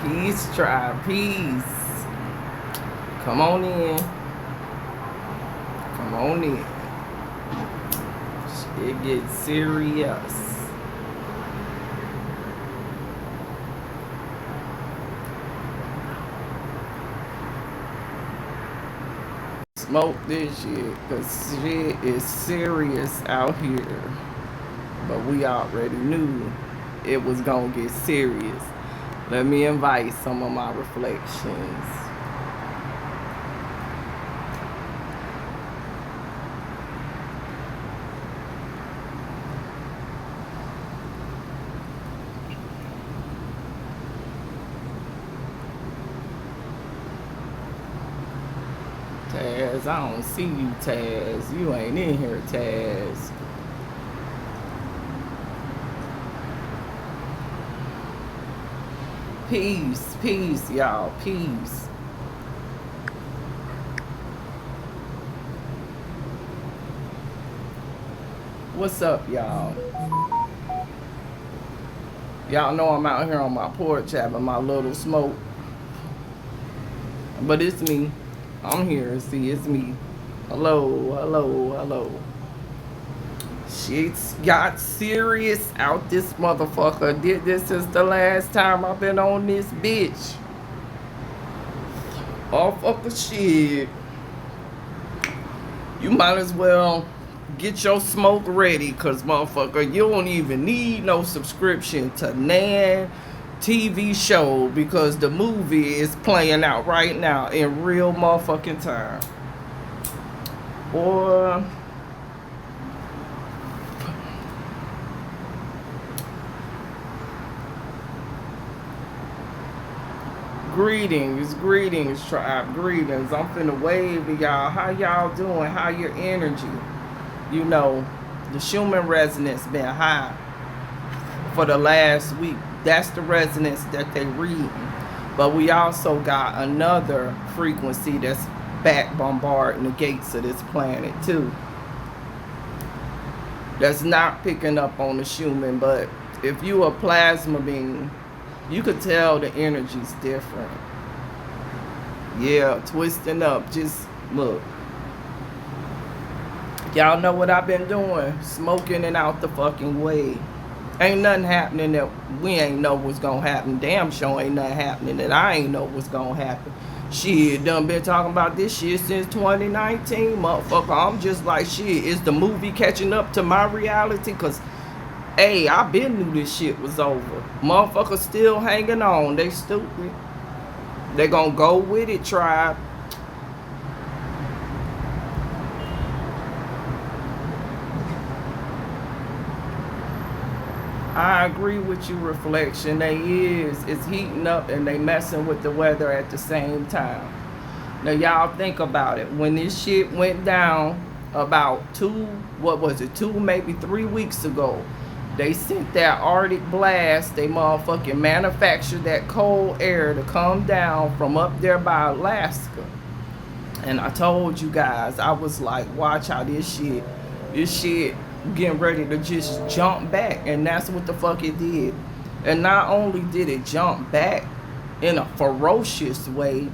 Peace, tribe. Peace. Come on in. Come on in. It gets serious. Smoke this shit, cause shit is serious out here. But we already knew it was gonna get serious. Let me invite some of my reflections. Taz, I don't see you, Taz. You ain't in here, Taz. Peace, peace, y'all. Peace. What's up, y'all? Y'all know I'm out here on my porch having my little smoke. But it's me. I'm here. See, it's me. Hello, hello, hello. Shit's got serious out this motherfucker. This is the last time I've been on this bitch. Off of the shit. You might as well get your smoke ready, cause motherfucker, you don't even need no subscription to Nan TV show, because the movie is playing out right now in real motherfucking time. Boy, greetings, tribe, greetings. I'm finna wave to y'all. How y'all doing? How your energy? You know, the Schumann resonance been high for the last week. That's the resonance that they reading. But we also got another frequency that's back bombarding the gates of this planet too. That's not picking up on the Schumann, but if you a plasma being, you could tell the energy's different. Yeah, twisting up. Just look. Y'all know what I've been doing? Smoking and out the fucking way. Ain't nothing happening that we ain't know what's gonna happen. Damn sure ain't nothing happening that I ain't know what's gonna happen. Shit, done been talking about this shit since 2019, motherfucker. I'm just like, shit, is the movie catching up to my reality? Cause, hey, I been knew this shit was over. Motherfuckers still hanging on. They stupid. They gonna go with it, tribe. I agree with you, reflection. It's heating up and they messing with the weather at the same time. Now y'all think about it. When this shit went down about two, maybe 3 weeks ago, they sent that Arctic blast. They motherfucking manufactured that cold air to come down from up there by Alaska. And I told you guys, I was like, watch how this shit getting ready to just jump back. And that's what the fuck it did. And not only did it jump back in a ferocious way,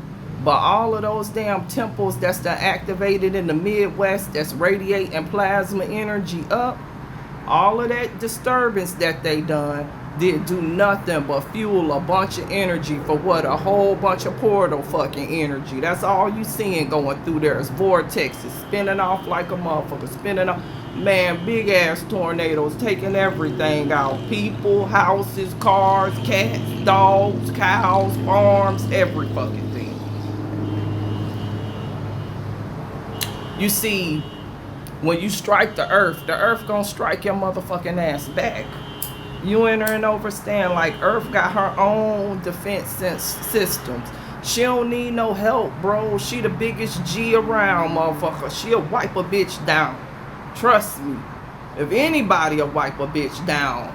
but all of those damn temples that's done activated in the Midwest that's radiating plasma energy up, all of that disturbance that they done did do nothing but fuel a bunch of energy for what? A whole bunch of portal fucking energy. That's all you seeing going through there is vortexes spinning off like a motherfucker, spinning off. Man, big ass tornadoes taking everything out. People, houses, cars, cats, dogs, cows, farms, every fucking thing. You see, when you strike the earth gonna strike your motherfucking ass back. You entering overstand, like Earth got her own defense systems. She don't need no help, bro. She the biggest G around, motherfucker. She'll wipe a bitch down. Trust me. If anybody'll wipe a bitch down,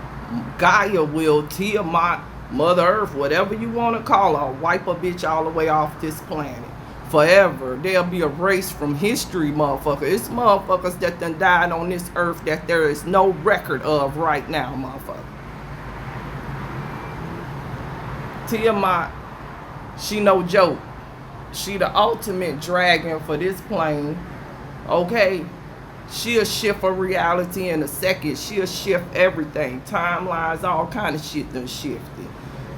Gaia will, Tiamat, Mother Earth, whatever you want to call her, wipe a bitch all the way off this planet. Forever. There'll be a race from history, motherfucker. It's motherfuckers that done died on this earth that there is no record of right now, motherfucker. Tiamat She no joke. She the ultimate dragon for this plane. Okay? She'll shift a reality in a second. She'll shift everything. Timelines, all kind of shit done shifted.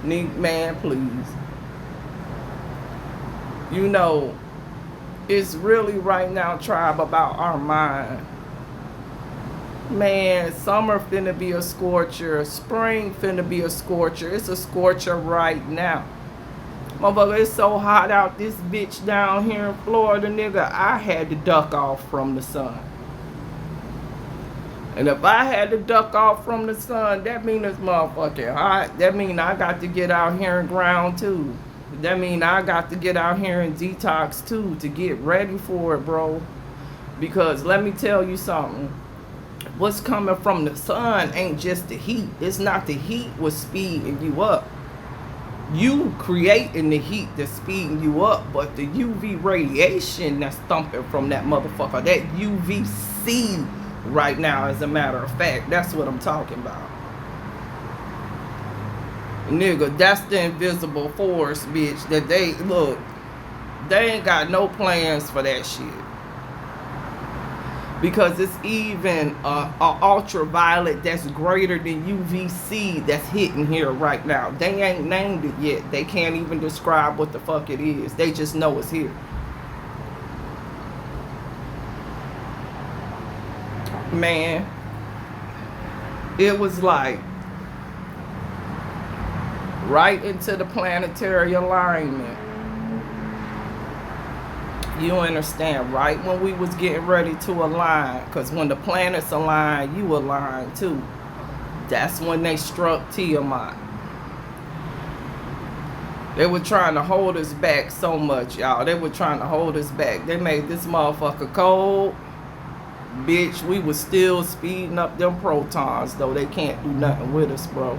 Man, please. You know, it's really right now, tribe, about our mind. Man, summer finna be a scorcher. Spring finna be a scorcher. It's a scorcher right now. Motherfucker, it's so hot out this bitch down here in Florida, nigga. I had to duck off from the sun. And if I had to duck off from the sun, that mean it's motherfucking hot. That mean I got to get out here and ground too. That mean I got to get out here and detox too to get ready for it, bro. Because let me tell you something. What's coming from the sun ain't just the heat. It's not the heat what's speeding you up. You creating the heat that's speeding you up, but the UV radiation that's thumping from that motherfucker, that UVC right now, as a matter of fact, that's what I'm talking about. Nigga, that's the invisible force, bitch, that they, look, they ain't got no plans for that shit. Because it's even a ultraviolet that's greater than UVC that's hitting here right now. They ain't named it yet. They can't even describe what the fuck it is. They just know it's here. Man, it was like right into the planetary alignment. You understand, right when we was getting ready to align, because when the planets align, you align too. That's when they struck Tiamat. They were trying to hold us back so much, y'all. They were trying to hold us back. They made this motherfucker cold. Bitch, we was still speeding up them protons, though. They can't do nothing with us, bro.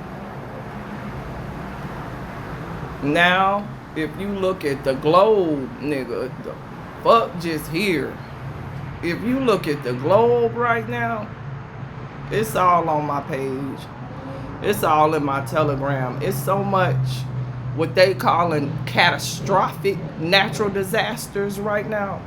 Now, if you look at the globe, nigga, the fuck just here. If you look at the globe right now, it's all on my page. It's all in my Telegram. It's so much what they calling catastrophic natural disasters right now.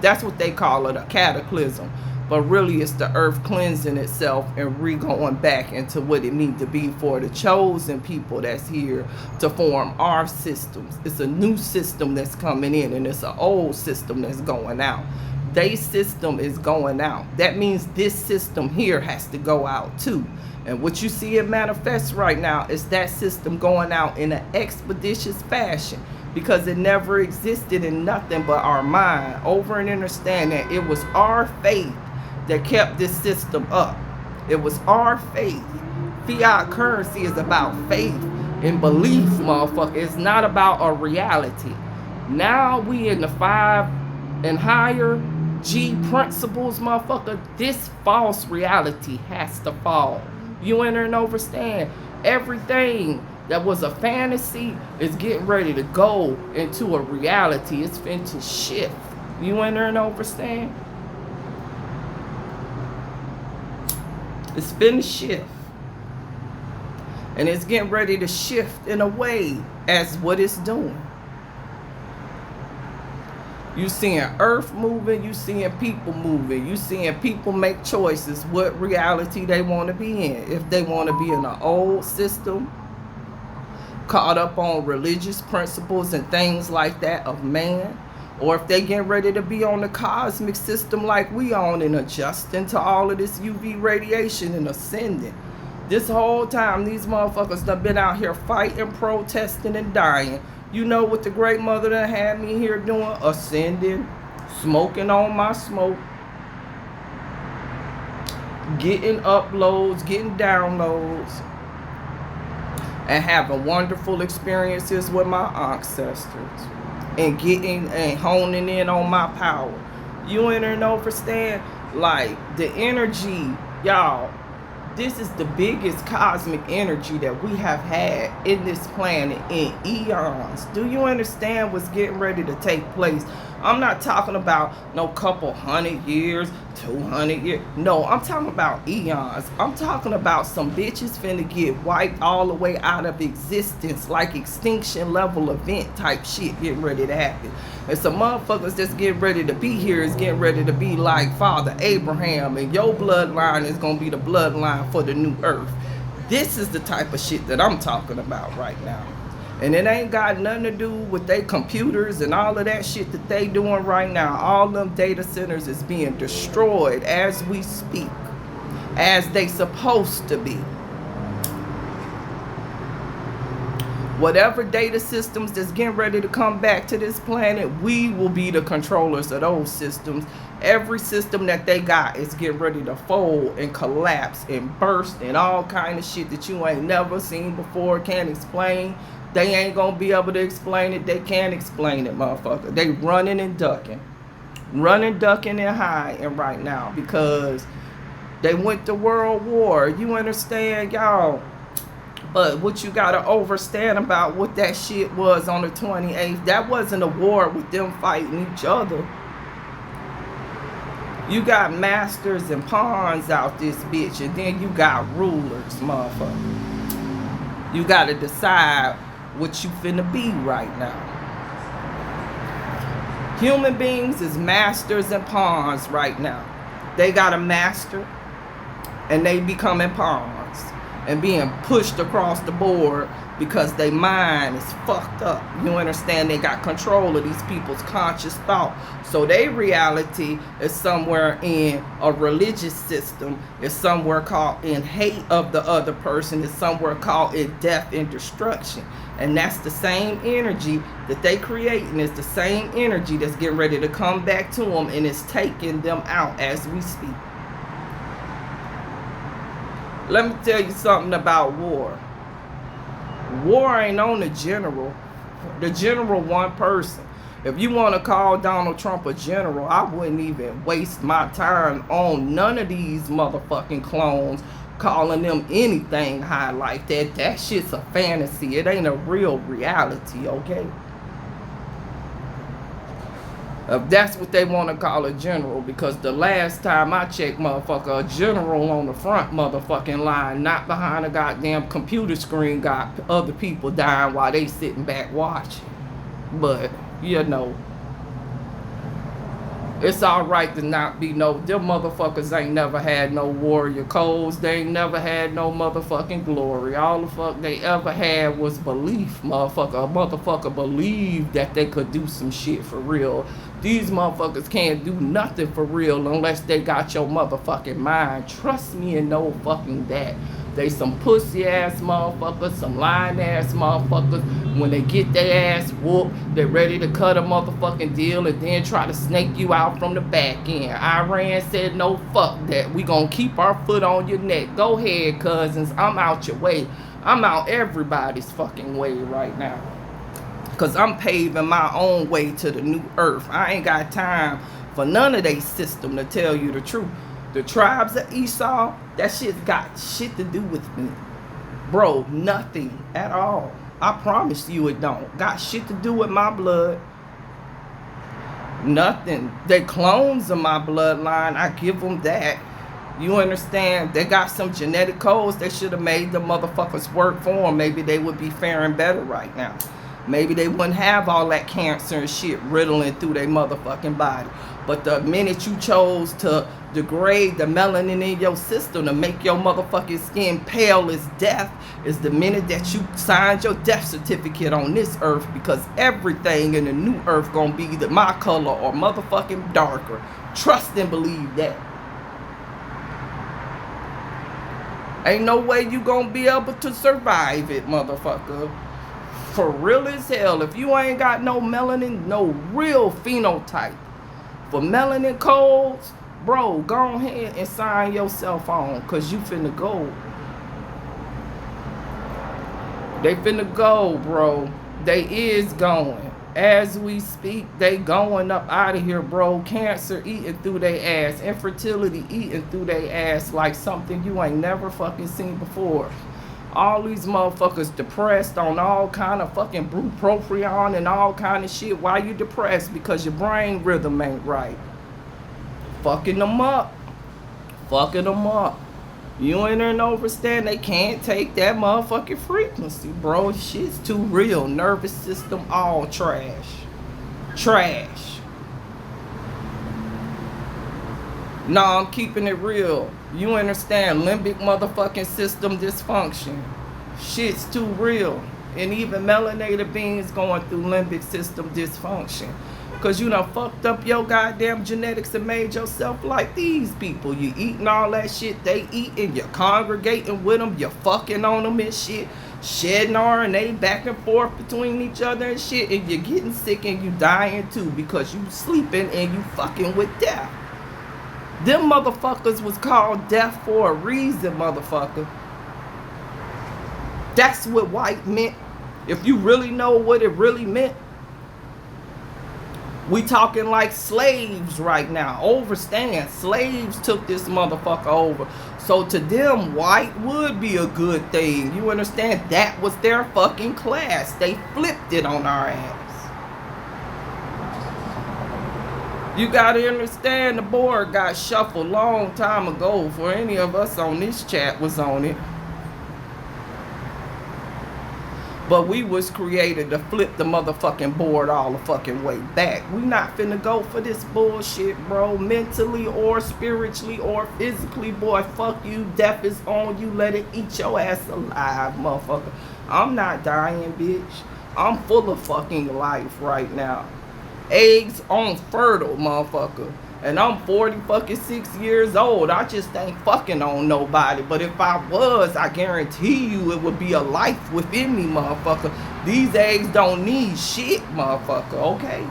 That's what they call it, a cataclysm. But really it's the earth cleansing itself and re-going back into what it needs to be for the chosen people that's here to form our systems. It's a new system that's coming in, and it's an old system that's going out. Their system is going out. That means this system here has to go out too. And what you see it manifest right now is that system going out in an expeditious fashion, because it never existed in nothing but our mind. Over and understand that it was our faith that kept this system up. It was our faith. Fiat currency is about faith and belief, motherfucker. It's not about a reality. Now we in the 5 and higher G principles, motherfucker. This false reality has to fall. You enter and understand. Everything that was a fantasy is getting ready to go into a reality. It's finna shift. You enter and understand? It's finna shift. And it's getting ready to shift in a way as what it's doing. You seeing earth moving, you seeing people moving, you seeing people make choices what reality they want to be in. If they want to be in an old system, caught up on religious principles and things like that of man, or if they get ready to be on the cosmic system like we on and adjusting to all of this UV radiation and ascending. This whole time these motherfuckers done been out here fighting, protesting, and dying. You know what the great mother that had me here doing? Ascending, smoking on my smoke, getting uploads, getting downloads, and having wonderful experiences with my ancestors, and getting and honing in on my power. You enter and understand, like the energy, y'all. This is the biggest cosmic energy that we have had in this planet in eons. Do you understand what's getting ready to take place? I'm not talking about no couple 100 years, 200 years. No, I'm talking about eons. I'm talking about some bitches finna get wiped all the way out of existence, like extinction level event type shit getting ready to happen. And some motherfuckers that's getting ready to be here is getting ready to be like Father Abraham, and your bloodline is gonna be the bloodline for the new earth. This is the type of shit that I'm talking about right now. And it ain't got nothing to do with their computers and all of that shit that they doing right now. All them data centers is being destroyed as we speak, as they supposed to be. Whatever data systems that's getting ready to come back to this planet, we will be the controllers of those systems. Every system that they got is getting ready to fold and collapse and burst and all kind of shit that you ain't never seen before, can't explain. They ain't gonna be able to explain it. They can't explain it, motherfucker. They running and ducking. Running, ducking, and hiding right now because they went to World War. You understand, y'all? But what you gotta understand about what that shit was on the 28th, that wasn't a war with them fighting each other. You got masters and pawns out this bitch, and then you got rulers, motherfucker. You gotta decide what you finna be right now. Human beings is masters and pawns right now. They got a master and they becoming pawns and being pushed across the board because their mind is fucked up. You understand? They got control of these people's conscious thought. So their reality is somewhere in a religious system. It's somewhere called in hate of the other person. It's somewhere called in death and destruction. And that's the same energy that they creating. It's the same energy that's getting ready to come back to them, and it's taking them out as we speak. Let me tell you something about war. War ain't on the general. The general one person. If you want to call Donald Trump a general, I wouldn't even waste my time on none of these motherfucking clones calling them anything high like that. That shit's a fantasy. It ain't a real reality, okay? If that's what they want to call a general, because the last time I checked, motherfucker, a general on the front motherfucking line, not behind a goddamn computer screen, got other people dying while they sitting back watching. But, you know, it's alright to not be no, them motherfuckers ain't never had no warrior codes. They ain't never had no motherfucking glory. All the fuck they ever had was belief, motherfucker. A motherfucker believed that they could do some shit for real. These motherfuckers can't do nothing for real unless they got your motherfucking mind. Trust me and know fucking that. They some pussy ass motherfuckers, some lying ass motherfuckers. When they get their ass whooped, they're ready to cut a motherfucking deal and then try to snake you out from the back end. Iran said no, fuck that. We gonna keep our foot on your neck. Go ahead, cousins. I'm out your way. I'm out everybody's fucking way right now. Cause I'm paving my own way to the new earth. I ain't got time for none of they system, to tell you the truth. The tribes of Esau, that shit's got shit to do with me. Bro, nothing at all. I promise you it don't. Got shit to do with my blood. Nothing. They clones of my bloodline. I give them that. You understand? They got some genetic codes. They should have made the motherfuckers work for them. Maybe they would be faring better right now. Maybe they wouldn't have all that cancer and shit riddling through their motherfucking body. But the minute you chose to degrade the melanin in your system to make your motherfucking skin pale as death is the minute that you signed your death certificate on this earth, because everything in the new earth gonna be either my color or motherfucking darker. Trust and believe that. Ain't no way you gonna be able to survive it, motherfucker. For real as hell, if you ain't got no melanin, no real phenotype for melanin codes, bro, go ahead and sign yourself on, cause you finna go. They finna go, bro. They is going. As we speak, they going up out of here, bro. Cancer eating through their ass. Infertility eating through their ass like something you ain't never fucking seen before. All these motherfuckers depressed on all kind of fucking bupropion and all kind of shit. Why you depressed? Because your brain rhythm ain't right. Fucking them up. Fucking them up. You ain't understand they can't take that motherfucking frequency, bro. Shit's too real. Nervous system, all trash. Trash. Nah, I'm keeping it real. You understand? Limbic motherfucking system dysfunction. Shit's too real. And even melanated beings going through limbic system dysfunction. Cause you done fucked up your goddamn genetics and made yourself like these people. You eating all that shit they eat and you're congregating with them. You're fucking on them and shit. Shedding RNA back and forth between each other and shit. And you're getting sick and you dying too. Because you sleeping and you fucking with death. Them motherfuckers was called death for a reason, motherfucker. That's what white meant. If you really know what it really meant. We talking like slaves right now. Overstand. Slaves took this motherfucker over. So to them, white would be a good thing. You understand? That was their fucking class. They flipped it on our ass. You gotta understand the board got shuffled long time ago for any of us on this chat was on it. But we was created to flip the motherfucking board all the fucking way back. We not finna go for this bullshit, bro. Mentally or spiritually or physically, boy. Fuck you. Death is on you. Let it eat your ass alive, motherfucker. I'm not dying, bitch. I'm full of fucking life right now. Eggs on fertile, motherfucker. And I'm 46 years old. I just ain't fucking on nobody. But if I was, I guarantee you it would be a life within me, motherfucker. These eggs don't need shit, motherfucker, okay?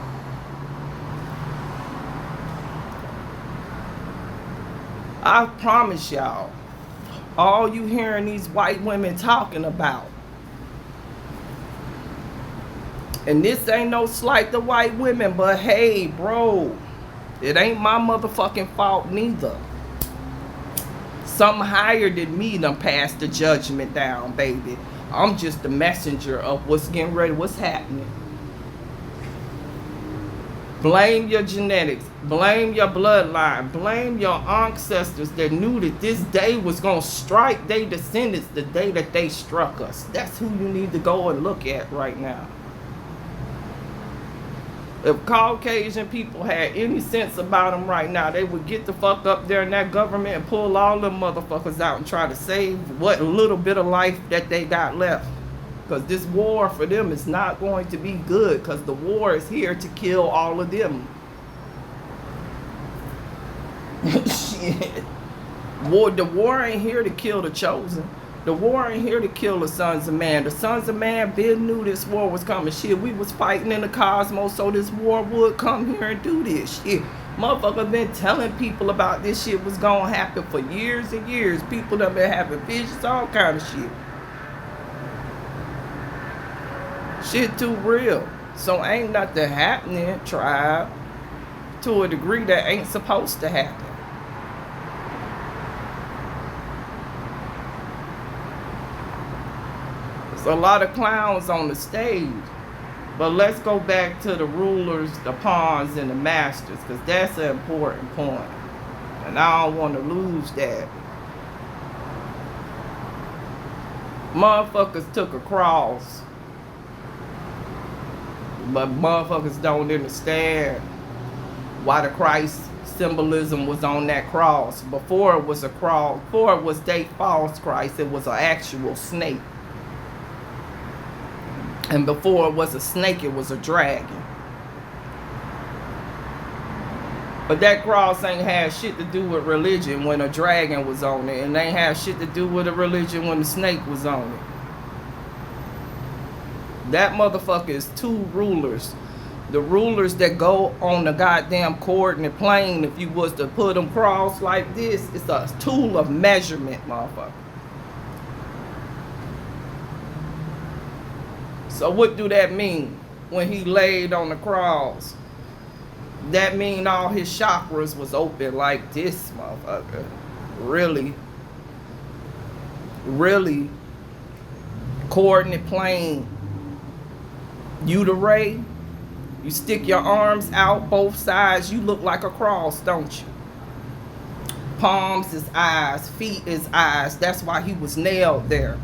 I promise y'all, all you hearing these white women talking about, and this ain't no slight to white women, but hey, bro, it ain't my motherfucking fault neither. Something higher than me done passed the judgment down, baby. I'm just the messenger of what's getting ready, what's happening. Blame your genetics. Blame your bloodline. Blame your ancestors that knew that this day was going to strike their descendants the day that they struck us. That's who you need to go and look at right now. If Caucasian people had any sense about them right now, they would get the fuck up there in that government and pull all them motherfuckers out and try to save what little bit of life that they got left. Because this war for them is not going to be good, because the war is here to kill all of them. Shit. The war ain't here to kill the chosen. The war ain't here to kill the sons of man. The sons of man been knew this war was coming. Shit, we was fighting in the cosmos so this war would come here and do this shit. Motherfucker been telling people about this shit was gonna happen for years and years. People that been having visions, all kind of shit. Shit too real. So ain't nothing happening, tribe, to a degree that ain't supposed to happen. A lot of clowns on the stage, but let's go back to the rulers, the pawns, and the masters, because that's an important point, and I don't want to lose that. Motherfuckers took a cross, but motherfuckers don't understand why the Christ symbolism was on that cross. Before it was a cross, before it was they false Christ, it was an actual snake. And before it was a snake, it was a dragon. But that cross ain't had shit to do with religion when a dragon was on it. And ain't have shit to do with a religion when the snake was on it. That motherfucker is two rulers. The rulers that go on the goddamn coordinate plane, if you was to put them cross like this, it's a tool of measurement, motherfucker. So what do that mean when he laid on the cross? That mean all his chakras was open like this, motherfucker. Really? Really? coordinate plane, uteri. You stick your arms out both sides, you look like a cross, don't you? Palms is eyes, feet is eyes. That's why he was nailed there.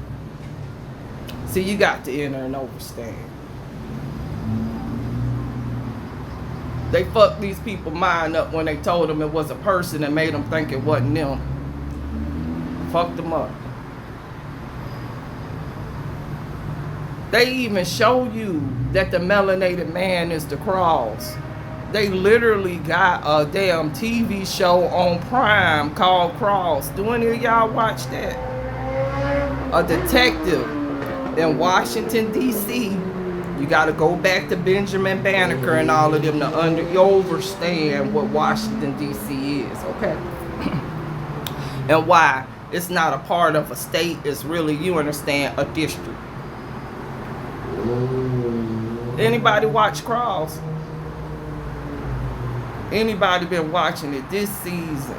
See, you got to enter and understand. They fucked these people's mind up when they told them it was a person and made them think it wasn't them. Fucked them up. They even show you that the melanated man is the cross. They literally got a damn TV show on Prime called Cross. Do any of y'all watch that? A detective in Washington, D.C. You got to go back to Benjamin Banneker and all of them to understand what Washington, D.C. is, okay? And why it's not a part of a state. It's really, you understand, a district. Anybody watch Cross? Anybody been watching it this season?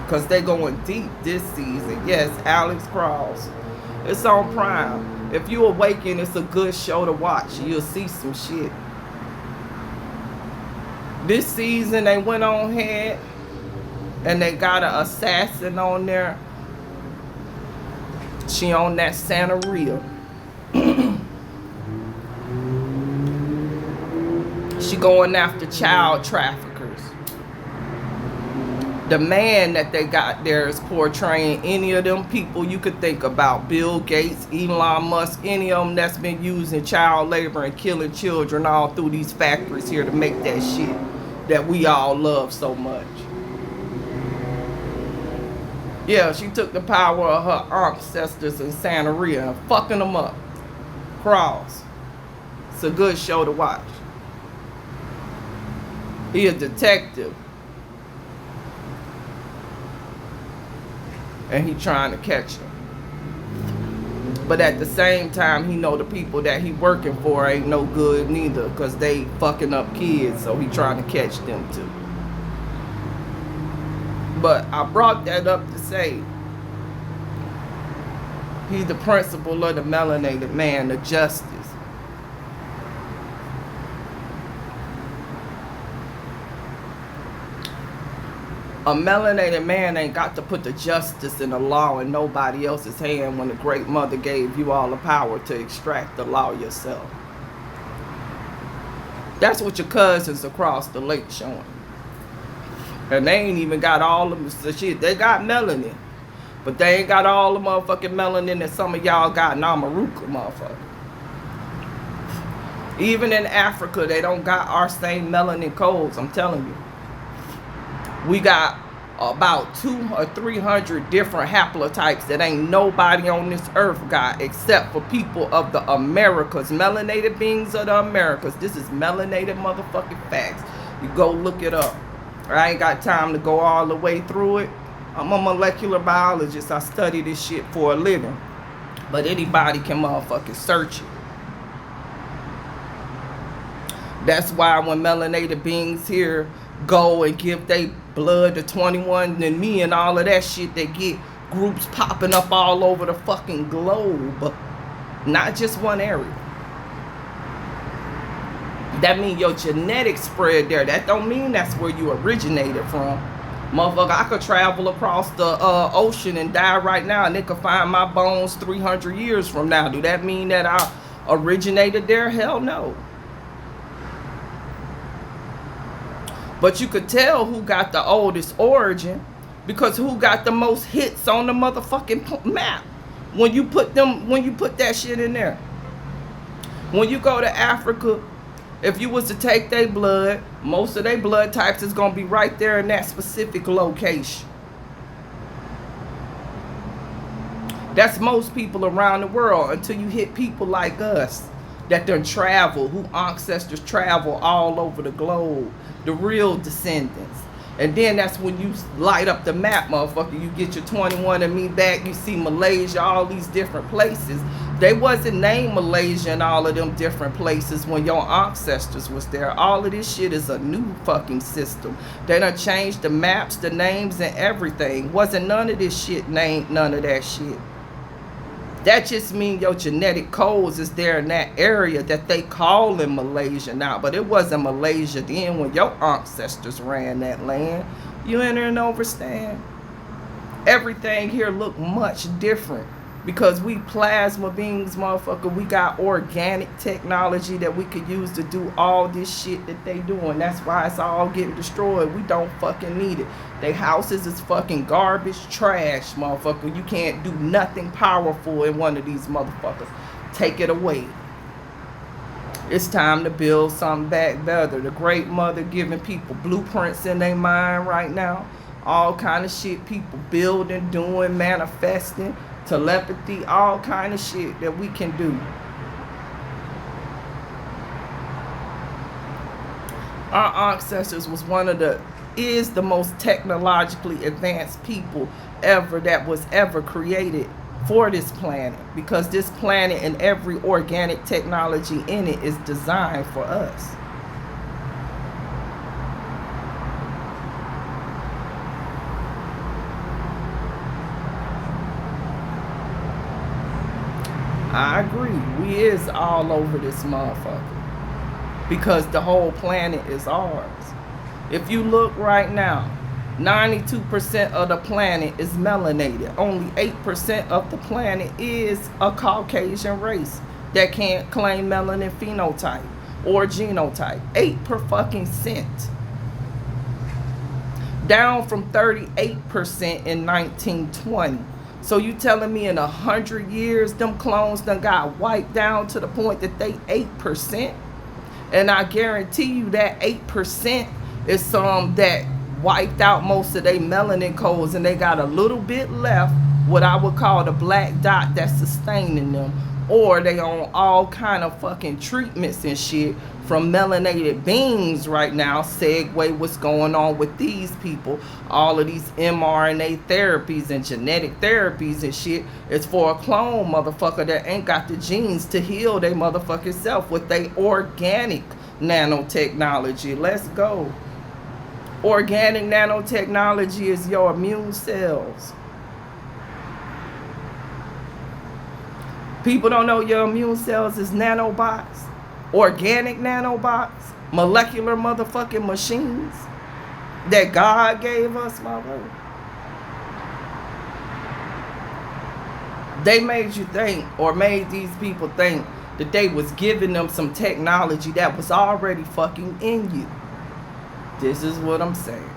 Because they going deep this season. Yes, Alex Cross. It's on Prime. If you awaken, it's a good show to watch. You'll see some shit. This season, they went on ahead and they got an assassin on there. She on that Santeria. She going after child traffickers. The man that they got there is portraying any of them people you could think about. Bill Gates, Elon Musk, any of them that's been using child labor and killing children all through these factories here to make that shit that we all love so much. Yeah, she took the power of her ancestors in Santeria and fucking them up. Cross. It's a good show to watch. He a detective. And he trying to catch him. But at the same time, he know the people that he working for ain't no good neither, because they fucking up kids, so he trying to catch them too. But I brought that up to say, he's the principle of the melanated man, the justice. A melanated man ain't got to put the justice and the law in nobody else's hand when the great mother gave you all the power to extract the law yourself. That's what your cousins across the lake showing. And they ain't even got all of the shit. They got melanin. But they ain't got all the motherfucking melanin that some of y'all got in Amaruka, motherfucker. Even in Africa, they don't got our same melanin codes, I'm telling you. We got about 200 or 300 different haplotypes that ain't nobody on this earth got except for people of the Americas. Melanated beings of the Americas. This is melanated motherfucking facts. You go look it up. I ain't got time to go all the way through it. I'm a molecular biologist. I study this shit for a living. But anybody can motherfucking search it. That's why when melanated beings here go and give they blood to 21andMe and all of that shit, they get groups popping up all over the fucking globe, not just one area. That mean your genetics spread there. That don't mean that's where you originated from. Motherfucker, I could travel across the ocean and die right now and they could find my bones 300 years from now. Do that mean that I originated there? Hell no. But you could tell who got the oldest origin because who got the most hits on the motherfucking map when you put that shit in there. When you go to Africa, if you was to take their blood, most of their blood types is gonna be right there in that specific location. That's most people around the world until you hit people like us that done travel, who ancestors travel all over the globe. The real descendants. And then that's when you light up the map, motherfucker. You get your 21andMe back. You see Malaysia, all these different places. They wasn't named Malaysia and all of them different places when your ancestors was there. All of this shit is a new fucking system. They done changed the maps, the names, and everything. Wasn't none of this shit named none of that shit. That just means your genetic codes is there in that area that they call in Malaysia now. But it wasn't Malaysia then when your ancestors ran that land. You enter and understand? Everything here look much different because we plasma beings, motherfucker. We got organic technology that we could use to do all this shit that they doing. That's why it's all getting destroyed. We don't fucking need it. They houses is fucking garbage trash, motherfucker. You can't do nothing powerful in one of these motherfuckers. Take it away. It's time to build something back better. The Great Mother giving people blueprints in their mind right now. All kind of shit people building, doing, manifesting, telepathy, all kind of shit that we can do. Our ancestors was is the most technologically advanced people ever that was ever created for this planet, because this planet and every organic technology in it is designed for us. I agree. We is all over this motherfucker because the whole planet is ours. If you look right now, 92% of the planet is melanated. Only 8% of the planet is a Caucasian race that can't claim melanin phenotype or genotype. 8%. Down from 38% in 1920. So you telling me in 100 years them clones done got wiped down to the point that they 8%? And I guarantee you that 8% is some that wiped out most of their melanin codes and they got a little bit left, what I would call the black dot that's sustaining them. Or they on all kind of fucking treatments and shit from melanated beings right now. Segue what's going on with these people. All of these mRNA therapies and genetic therapies and shit is for a clone motherfucker that ain't got the genes to heal their motherfucking self with their organic nanotechnology. Let's go. Organic nanotechnology is your immune cells. People don't know your immune cells is nanobots, organic nanobots, molecular motherfucking machines that God gave us, motherfucker. They made you think, or made these people think, that they was giving them some technology that was already fucking in you. This is what I'm saying.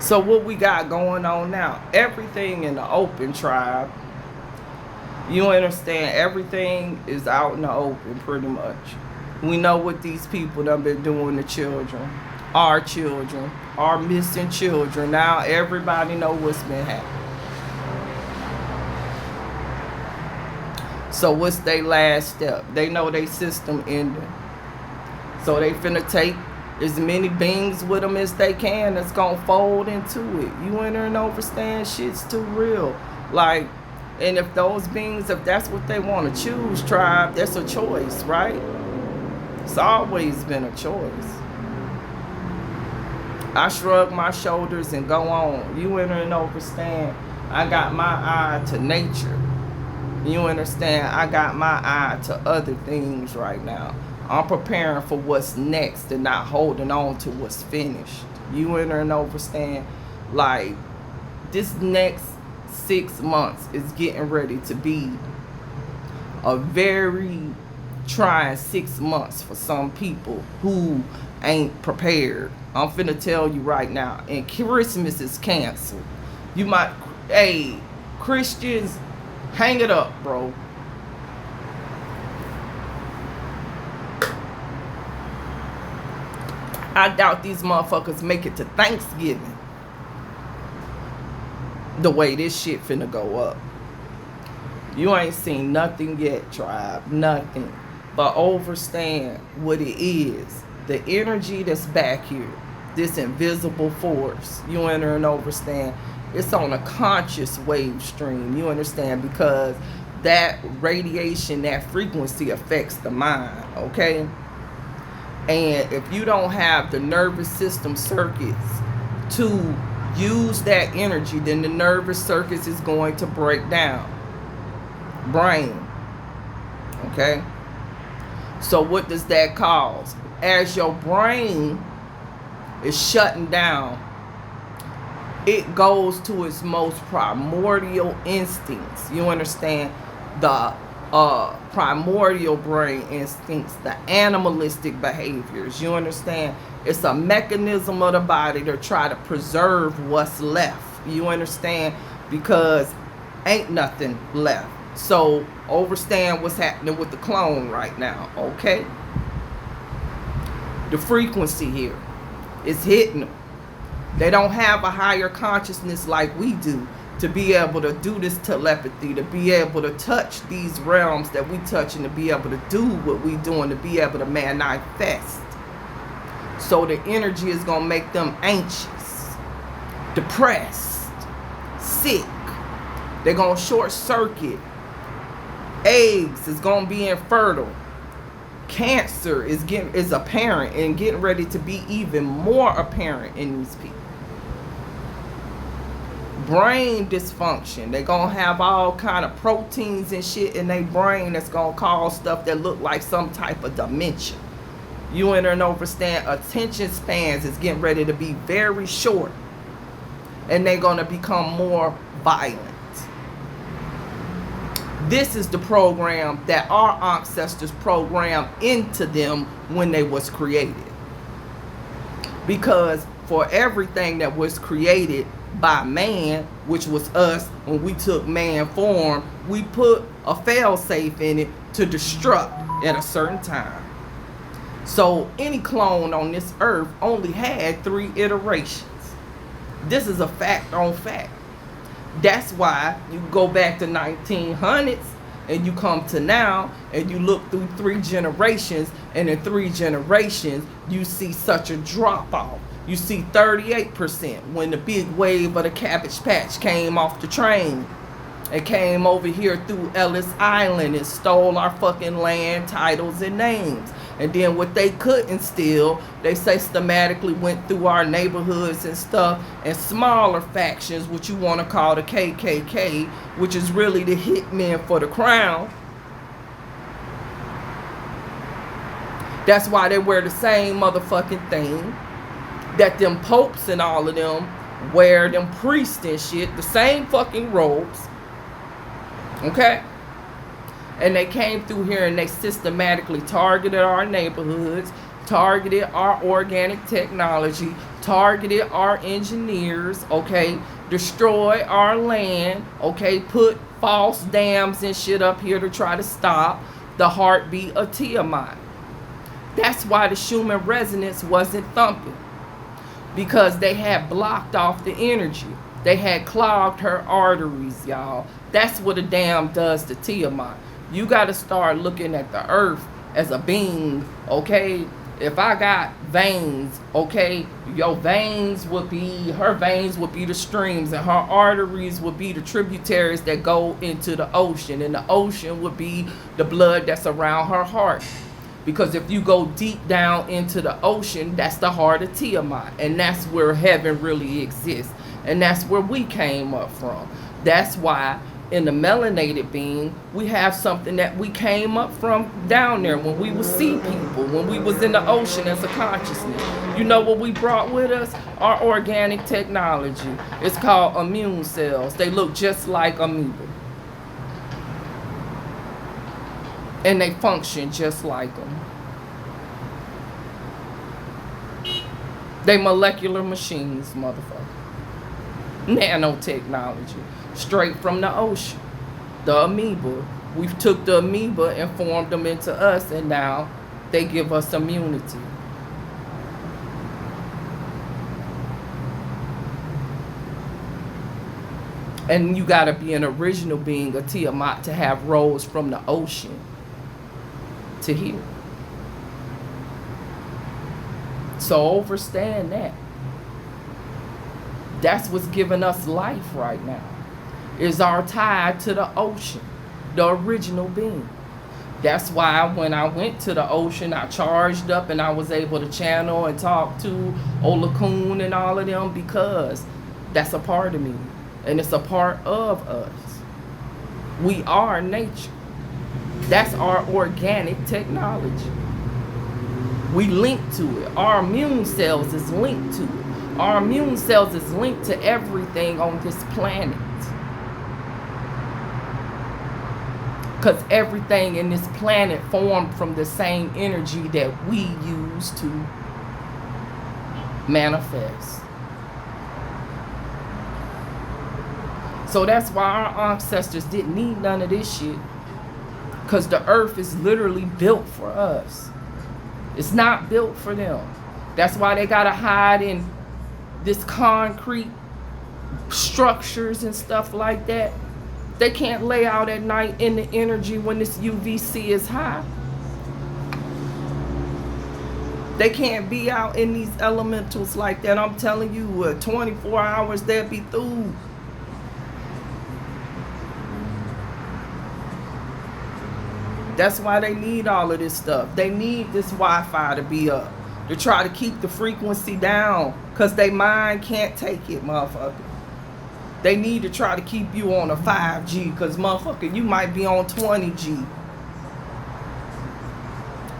So what we got going on now? Everything in the open, tribe. You understand? Everything is out in the open pretty much. We know what these people done been doing to children. Our missing children. Now everybody know what's been happening. So what's their last step? They know their system ending. So they finna take as many beings with them as they can that's gonna fold into it. You enter and understand, shit's too real. Like, and if those beings, if that's what they want to choose, tribe, that's a choice, right? It's always been a choice. I shrug my shoulders and go on. You enter and understand, I got my eye to nature. You understand, I got my eye to other things right now. I'm preparing for what's next and not holding on to what's finished. You enter and understand, like, this next 6 months is getting ready to be a very trying 6 months for some people who ain't prepared. I'm finna tell you right now, and Christmas is canceled. You might, hey, Christians, hang it up, bro. I doubt these motherfuckers make it to Thanksgiving the way this shit finna go up. You ain't seen nothing yet, tribe. Nothing. But understand what it is. The energy that's back here. This invisible force. You enter and understand. It's on a conscious wave stream. You understand? Because that radiation, that frequency affects the mind. Okay? And if you don't have the nervous system circuits to use that energy, then the nervous circuits is going to break down. Brain. Okay? So what does that cause? As your brain is shutting down, it goes to its most primordial instincts. You understand? The primordial brain instincts, the animalistic behaviors. You understand? It's a mechanism of the body to try to preserve what's left. You understand? Because ain't nothing left. So understand what's happening with the clone right now, okay? The frequency here is hitting them. They don't have a higher consciousness like we do to be able to do this telepathy, to be able to touch these realms that we touch, and to be able to do what we doing, to be able to manifest. So the energy is going to make them anxious, depressed, sick. They're going to short circuit. Eggs is going to be infertile. Cancer is apparent and getting ready to be even more apparent in these people. Brain dysfunction. They're going to have all kind of proteins and shit in their brain that's going to cause stuff that look like some type of dementia. You and understand attention spans is getting ready to be very short. And they're going to become more violent. This is the program that our ancestors programmed into them when they was created. Because for everything that was created by man, which was us, when we took man form, we put a fail-safe in it to destruct at a certain time. So any clone on this earth only had 3 iterations. This is a fact on fact. That's why you go back to 1900s and you come to now and you look through 3 generations, and in 3 generations you see such a drop off. You see 38% when the big wave of the Cabbage Patch came off the train and came over here through Ellis Island and stole our fucking land, titles, and names. And then what they couldn't steal, they systematically went through our neighborhoods and stuff, and smaller factions, which you want to call the KKK, which is really the hitmen for the crown. That's why they wear the same motherfucking thing that them popes and all of them wear, them priests and shit, the same fucking robes. Okay? And they came through here and they systematically targeted our neighborhoods, targeted our organic technology, targeted our engineers, okay, destroyed our land, okay, put false dams and shit up here to try to stop the heartbeat of Tiamat. That's why the Schumann resonance wasn't thumping, because they had blocked off the energy. They had clogged her arteries, y'all. That's what a dam does to Tiamat. You got to start looking at the earth as a being, okay? If I got veins, okay, your veins would be, her veins would be the streams, and her arteries would be the tributaries that go into the ocean, and the ocean would be the blood that's around her heart. Because if you go deep down into the ocean, that's the heart of Tiamat, and that's where heaven really exists, and that's where we came up from. That's why in the melanated being, we have something that we came up from down there when we would see people, when we was in the ocean as a consciousness. You know what we brought with us? Our organic technology. It's called immune cells. They look just like amoeba. And they function just like them. They molecular machines, motherfucker. Nanotechnology. Straight from the ocean. The amoeba. We took the amoeba and formed them into us, and now they give us immunity. And you gotta be an original being, a Tiamat, to have rose from the ocean to here. So understand that. That's what's giving us life right now. Is our tie to the ocean, the original being. That's why when I went to the ocean, I charged up and I was able to channel and talk to Olakun and all of them, because That's a part of me. And it's a part of us. We are nature. That's our organic technology. We link to it. Our immune cells is linked to it. Our immune cells is linked to everything on this planet. Because everything in this planet formed from the same energy that we use to manifest. So that's why our ancestors didn't need none of this shit. Because the earth is literally built for us. It's not built for them. That's why they gotta hide in this concrete structures and stuff like that. They can't lay out at night in the energy when this UVC is high. They can't be out in these elementals like that. I'm telling you, 24 hours they'll be through. That's why they need all of this stuff. They need this Wi-Fi to be up, to try to keep the frequency down, because their mind can't take it, motherfucker. They need to try to keep you on a 5G, because motherfucker, you might be on 20G.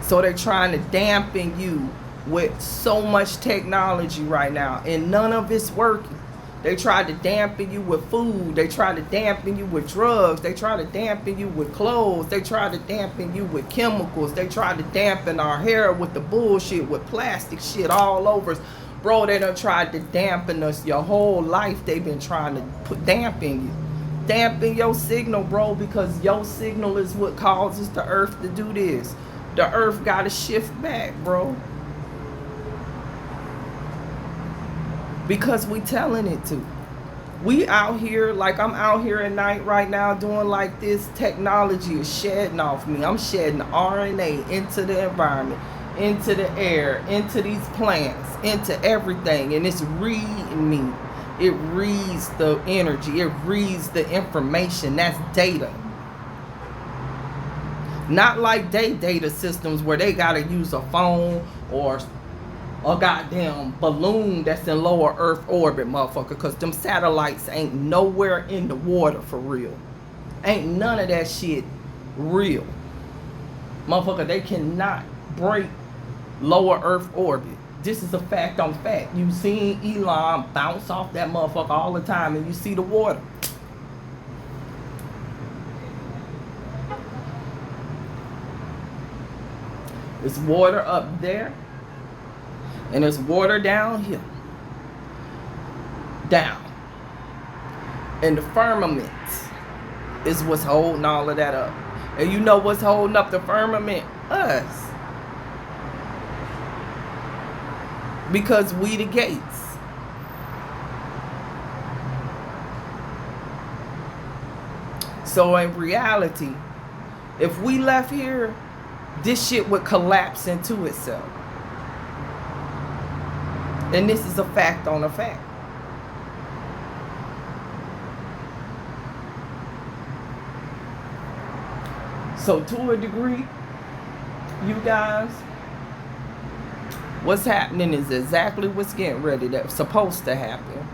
So they're trying to dampen you with so much technology right now, and none of it's working. They try to dampen you with food. They try to dampen you with drugs. They try to dampen you with clothes. They try to dampen you with chemicals. They try to dampen our hair with the bullshit, with plastic shit all over us. Bro, they done tried to dampen us your whole life. They've been trying to dampen you. Dampen your signal, bro, because your signal is what causes the earth to do this. The earth got to shift back, bro. Because we telling it to. We out here, like I'm out here at night right now doing like this. Technology is shedding off me. I'm shedding RNA into the environment, into the air, into these plants, into everything. And it's reading me. It reads the energy. It reads the information. That's data. Not like they data systems where they got to use a phone or a goddamn balloon that's in lower Earth orbit, motherfucker. Because them satellites ain't nowhere in the water for real. Ain't none of that shit real. Motherfucker, they cannot break lower Earth orbit. This is a fact on fact. You seen Elon bounce off that motherfucker all the time, and you see the water. There's water up there. And there's water down here. Down. And the firmament is what's holding all of that up. And you know what's holding up the firmament? Us. Because we the gates. So in reality, if we left here, this shit would collapse into itself. And this is a fact on a fact. So to a degree, you guys, what's happening is exactly what's getting ready, that's supposed to happen.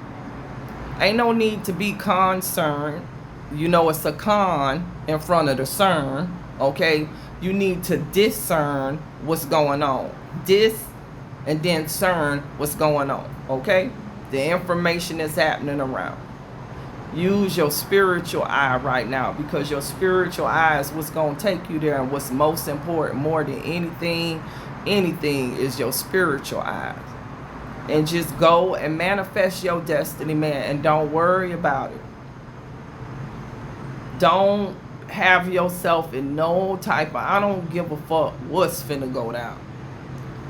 Ain't no need to be concerned. You know it's a con in front of the cern, okay? You need to discern what's going on. And then discern what's going on, okay? The information is happening around. Use your spiritual eye right now, because your spiritual eye is what's going to take you there. And what's most important, more than anything is your spiritual eyes. And just go and manifest your destiny, man, and don't worry about it. Don't have yourself in no type of, I don't give a fuck what's finna go down.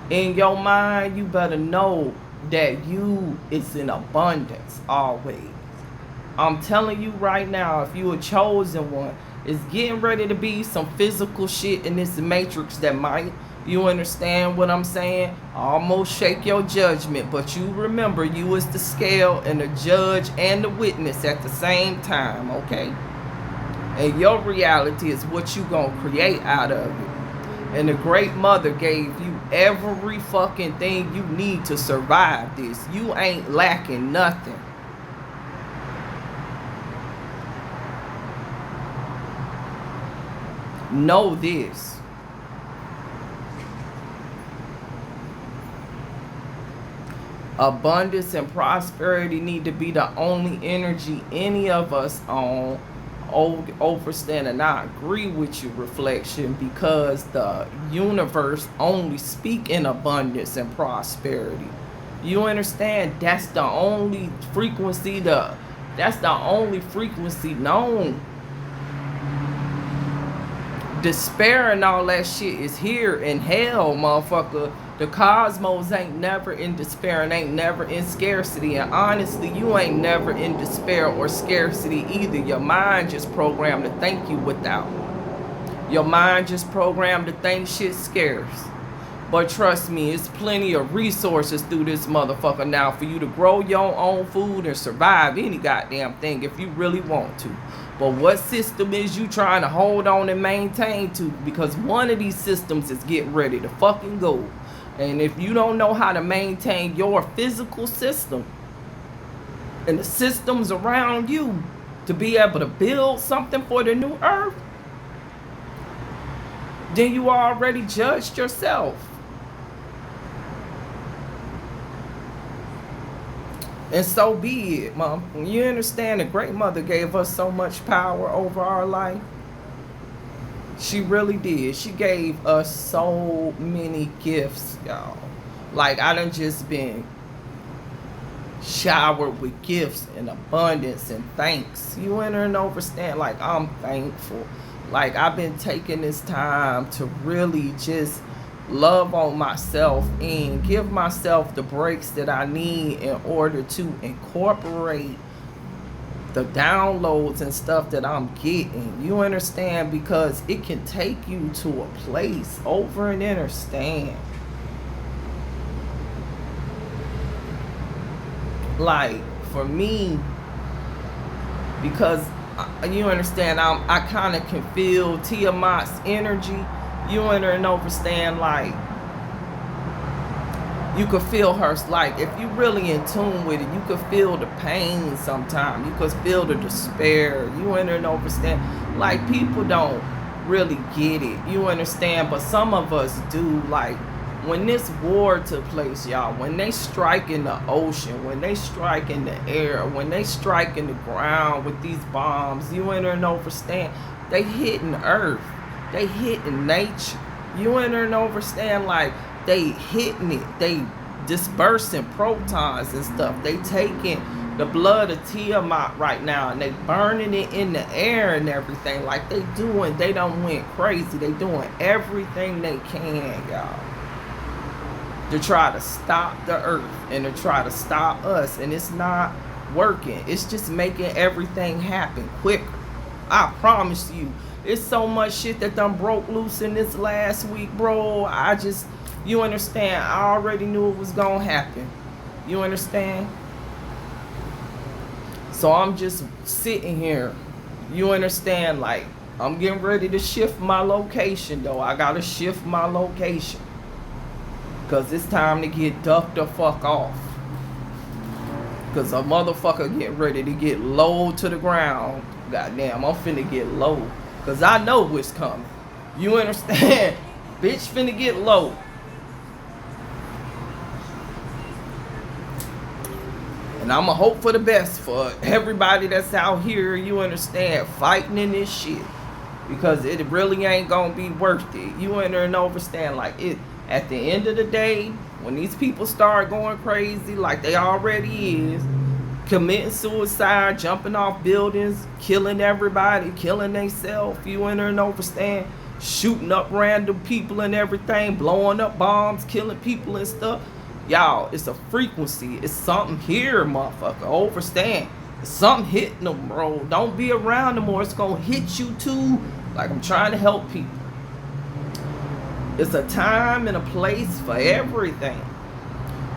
In your mind, you better know that you is in abundance always. I'm telling you right now, if you a chosen one, it's getting ready to be some physical shit in this matrix that might, you understand what I'm saying, almost shake your judgment. But you remember, you is the scale and the judge and the witness at the same time, okay? And your reality is what you gonna create out of it. And the Great Mother gave you every fucking thing you need to survive this. You ain't lacking nothing. Know this. Abundance and prosperity need to be the only energy any of us on overstand. And I agree with you, Reflection, because the universe only speak in abundance and prosperity. You understand? That's the only frequency that's the only frequency known. Despair and all that shit is here in hell, motherfucker. The cosmos ain't never in despair and ain't never in scarcity. And honestly, you ain't never in despair or scarcity either. Your mind just programmed to think you without. Your mind just programmed to think shit scarce. But trust me, it's plenty of resources through this motherfucker now for you to grow your own food and survive any goddamn thing if you really want to. But what system is you trying to hold on and maintain to? Because one of these systems is getting ready to fucking go. And if you don't know how to maintain your physical system and the systems around you to be able to build something for the new earth, then you already judged yourself. And so be it, Mom. You understand the Great Mother gave us so much power over our life. She really did. She gave us so many gifts, y'all. Like, I done just been showered with gifts and abundance and thanks. You enter and understand, like, I'm thankful. Like, I've been taking this time to really just love on myself and give myself the breaks that I need in order to incorporate the downloads and stuff that I'm getting. You understand? Because it can take you to a place over and understand. Like, for me, because you understand, I kind of can feel Tiamat's energy. You understand, like, you could feel her, like, if you really in tune with it, you could feel the pain sometimes. You could feel the despair. You understand, like, people don't really get it. You understand, but some of us do. Like, when this war took place, y'all, when they strike in the ocean, when they strike in the air, when they strike in the ground with these bombs, you understand, they hitting Earth. They hitting nature. You understand, like, they hitting it. They dispersing protons and stuff. They taking the blood of Tiamat right now and they burning it in the air and everything. Like, they done went crazy. They doing everything they can, y'all, to try to stop the earth and to try to stop us. And it's not working. It's just making everything happen quicker. I promise you. It's so much shit that done broke loose in this last week, bro. You understand, I already knew it was gonna happen. You understand? So I'm just sitting here. You understand, like, I'm getting ready to shift my location, though. I gotta shift my location. Because it's time to get ducked the fuck off. Because a motherfucker getting ready to get low to the ground. Goddamn, I'm finna get low. Because I know what's coming. You understand? Bitch finna get low. And I'ma hope for the best for everybody that's out here, you understand, fighting in this shit. Because it really ain't gonna be worth it. You understand, like, it at the end of the day, when these people start going crazy like they already is, committing suicide, jumping off buildings, killing everybody, killing themselves, you understand, shooting up random people and everything, blowing up bombs, killing people and stuff. Y'all, it's a frequency. It's something here, motherfucker. Overstand. It's something hitting them, bro. Don't be around them or it's gonna hit you too. Like, I'm trying to help people. It's a time and a place for everything.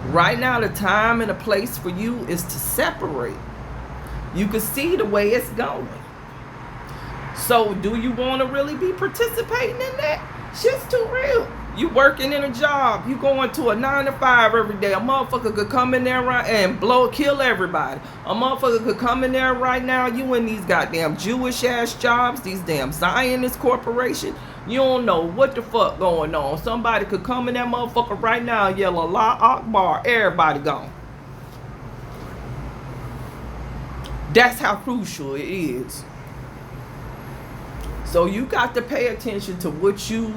Right now, the time and the place for you is to separate. You can see the way it's going. So, do you want to really be participating in that? Shit's too real. You working in a job. You going to a 9 to 5 every day. A motherfucker could come in there right and kill everybody. A motherfucker could come in there right now. You in these goddamn Jewish ass jobs, these damn Zionist corporation. You don't know what the fuck going on. Somebody could come in that motherfucker right now and yell Allah Akbar. Everybody gone. That's how crucial it is. So you got to pay attention to what you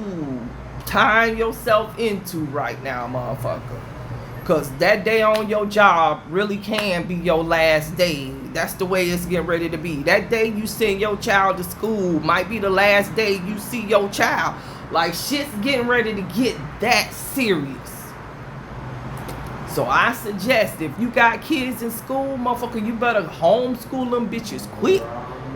tying yourself into right now, motherfucker. Because that day on your job really can be your last day. That's the way it's getting ready to be. That day you send your child to school might be the last day you see your child. Like, shit's getting ready to get that serious. So I suggest, if you got kids in school, motherfucker, you better homeschool them bitches quick.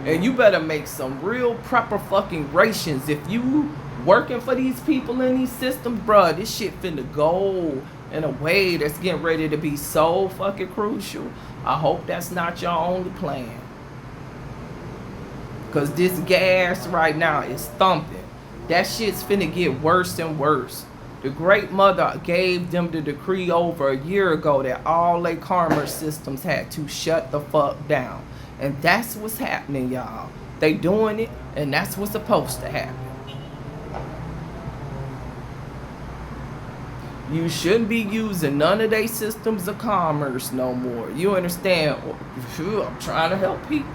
And you better make some real proper fucking rations. If you working for these people in these systems, bruh, this shit finna go in a way that's getting ready to be so fucking crucial. I hope that's not your only plan. Because this gas right now is thumping. That shit's finna get worse and worse. The Great Mother gave them the decree over a year ago that all their commerce systems had to shut the fuck down. And that's what's happening, y'all. They doing it, and that's what's supposed to happen. You shouldn't be using none of their systems of commerce no more. You understand? I'm trying to help people.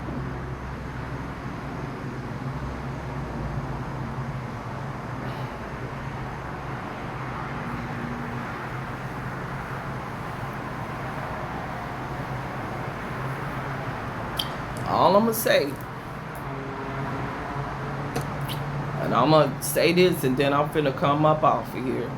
All I'm gonna say, and I'm gonna say this, and then I'm finna come up off of here.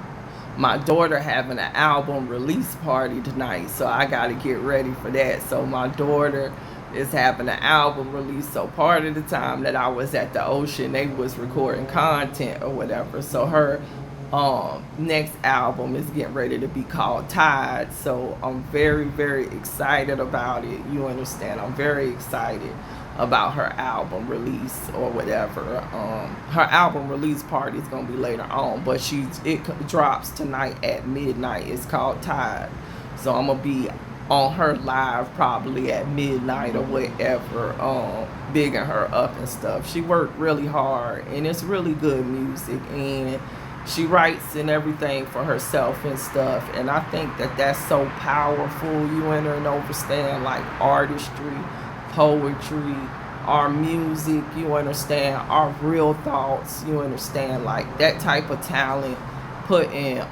My daughter having an album release party tonight, so I gotta get ready for that. So my daughter is having an album release. So part of the time that I was at the ocean, they was recording content or whatever. So her next album is getting ready to be called Tide. So I'm very, very excited about it. You understand? I'm very excited about her album release or whatever. Her album release party is gonna be later on, but it drops tonight at midnight. It's called Tide. So I'm gonna be on her live probably at midnight or whatever, bigging her up and stuff. She worked really hard, and it's really good music, and she writes and everything for herself and stuff. And I think that that's so powerful. You enter and understand, like, artistry, poetry, our music, you understand, our real thoughts, you understand, like, that type of talent put in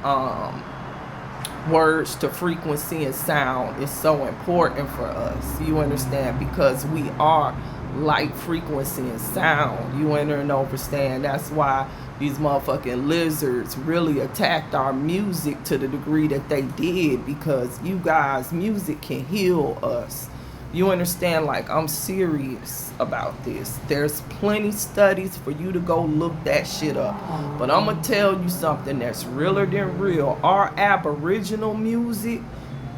words to frequency and sound is so important for us, you understand, because we are light, frequency, and sound. You enter and understand. That's why these motherfucking lizards really attacked our music to the degree that they did, because you guys, music can heal us. You understand? Like, I'm serious about this. There's plenty studies for you to go look that shit up. But I'm gonna tell you something that's realer than real. Our Aboriginal music,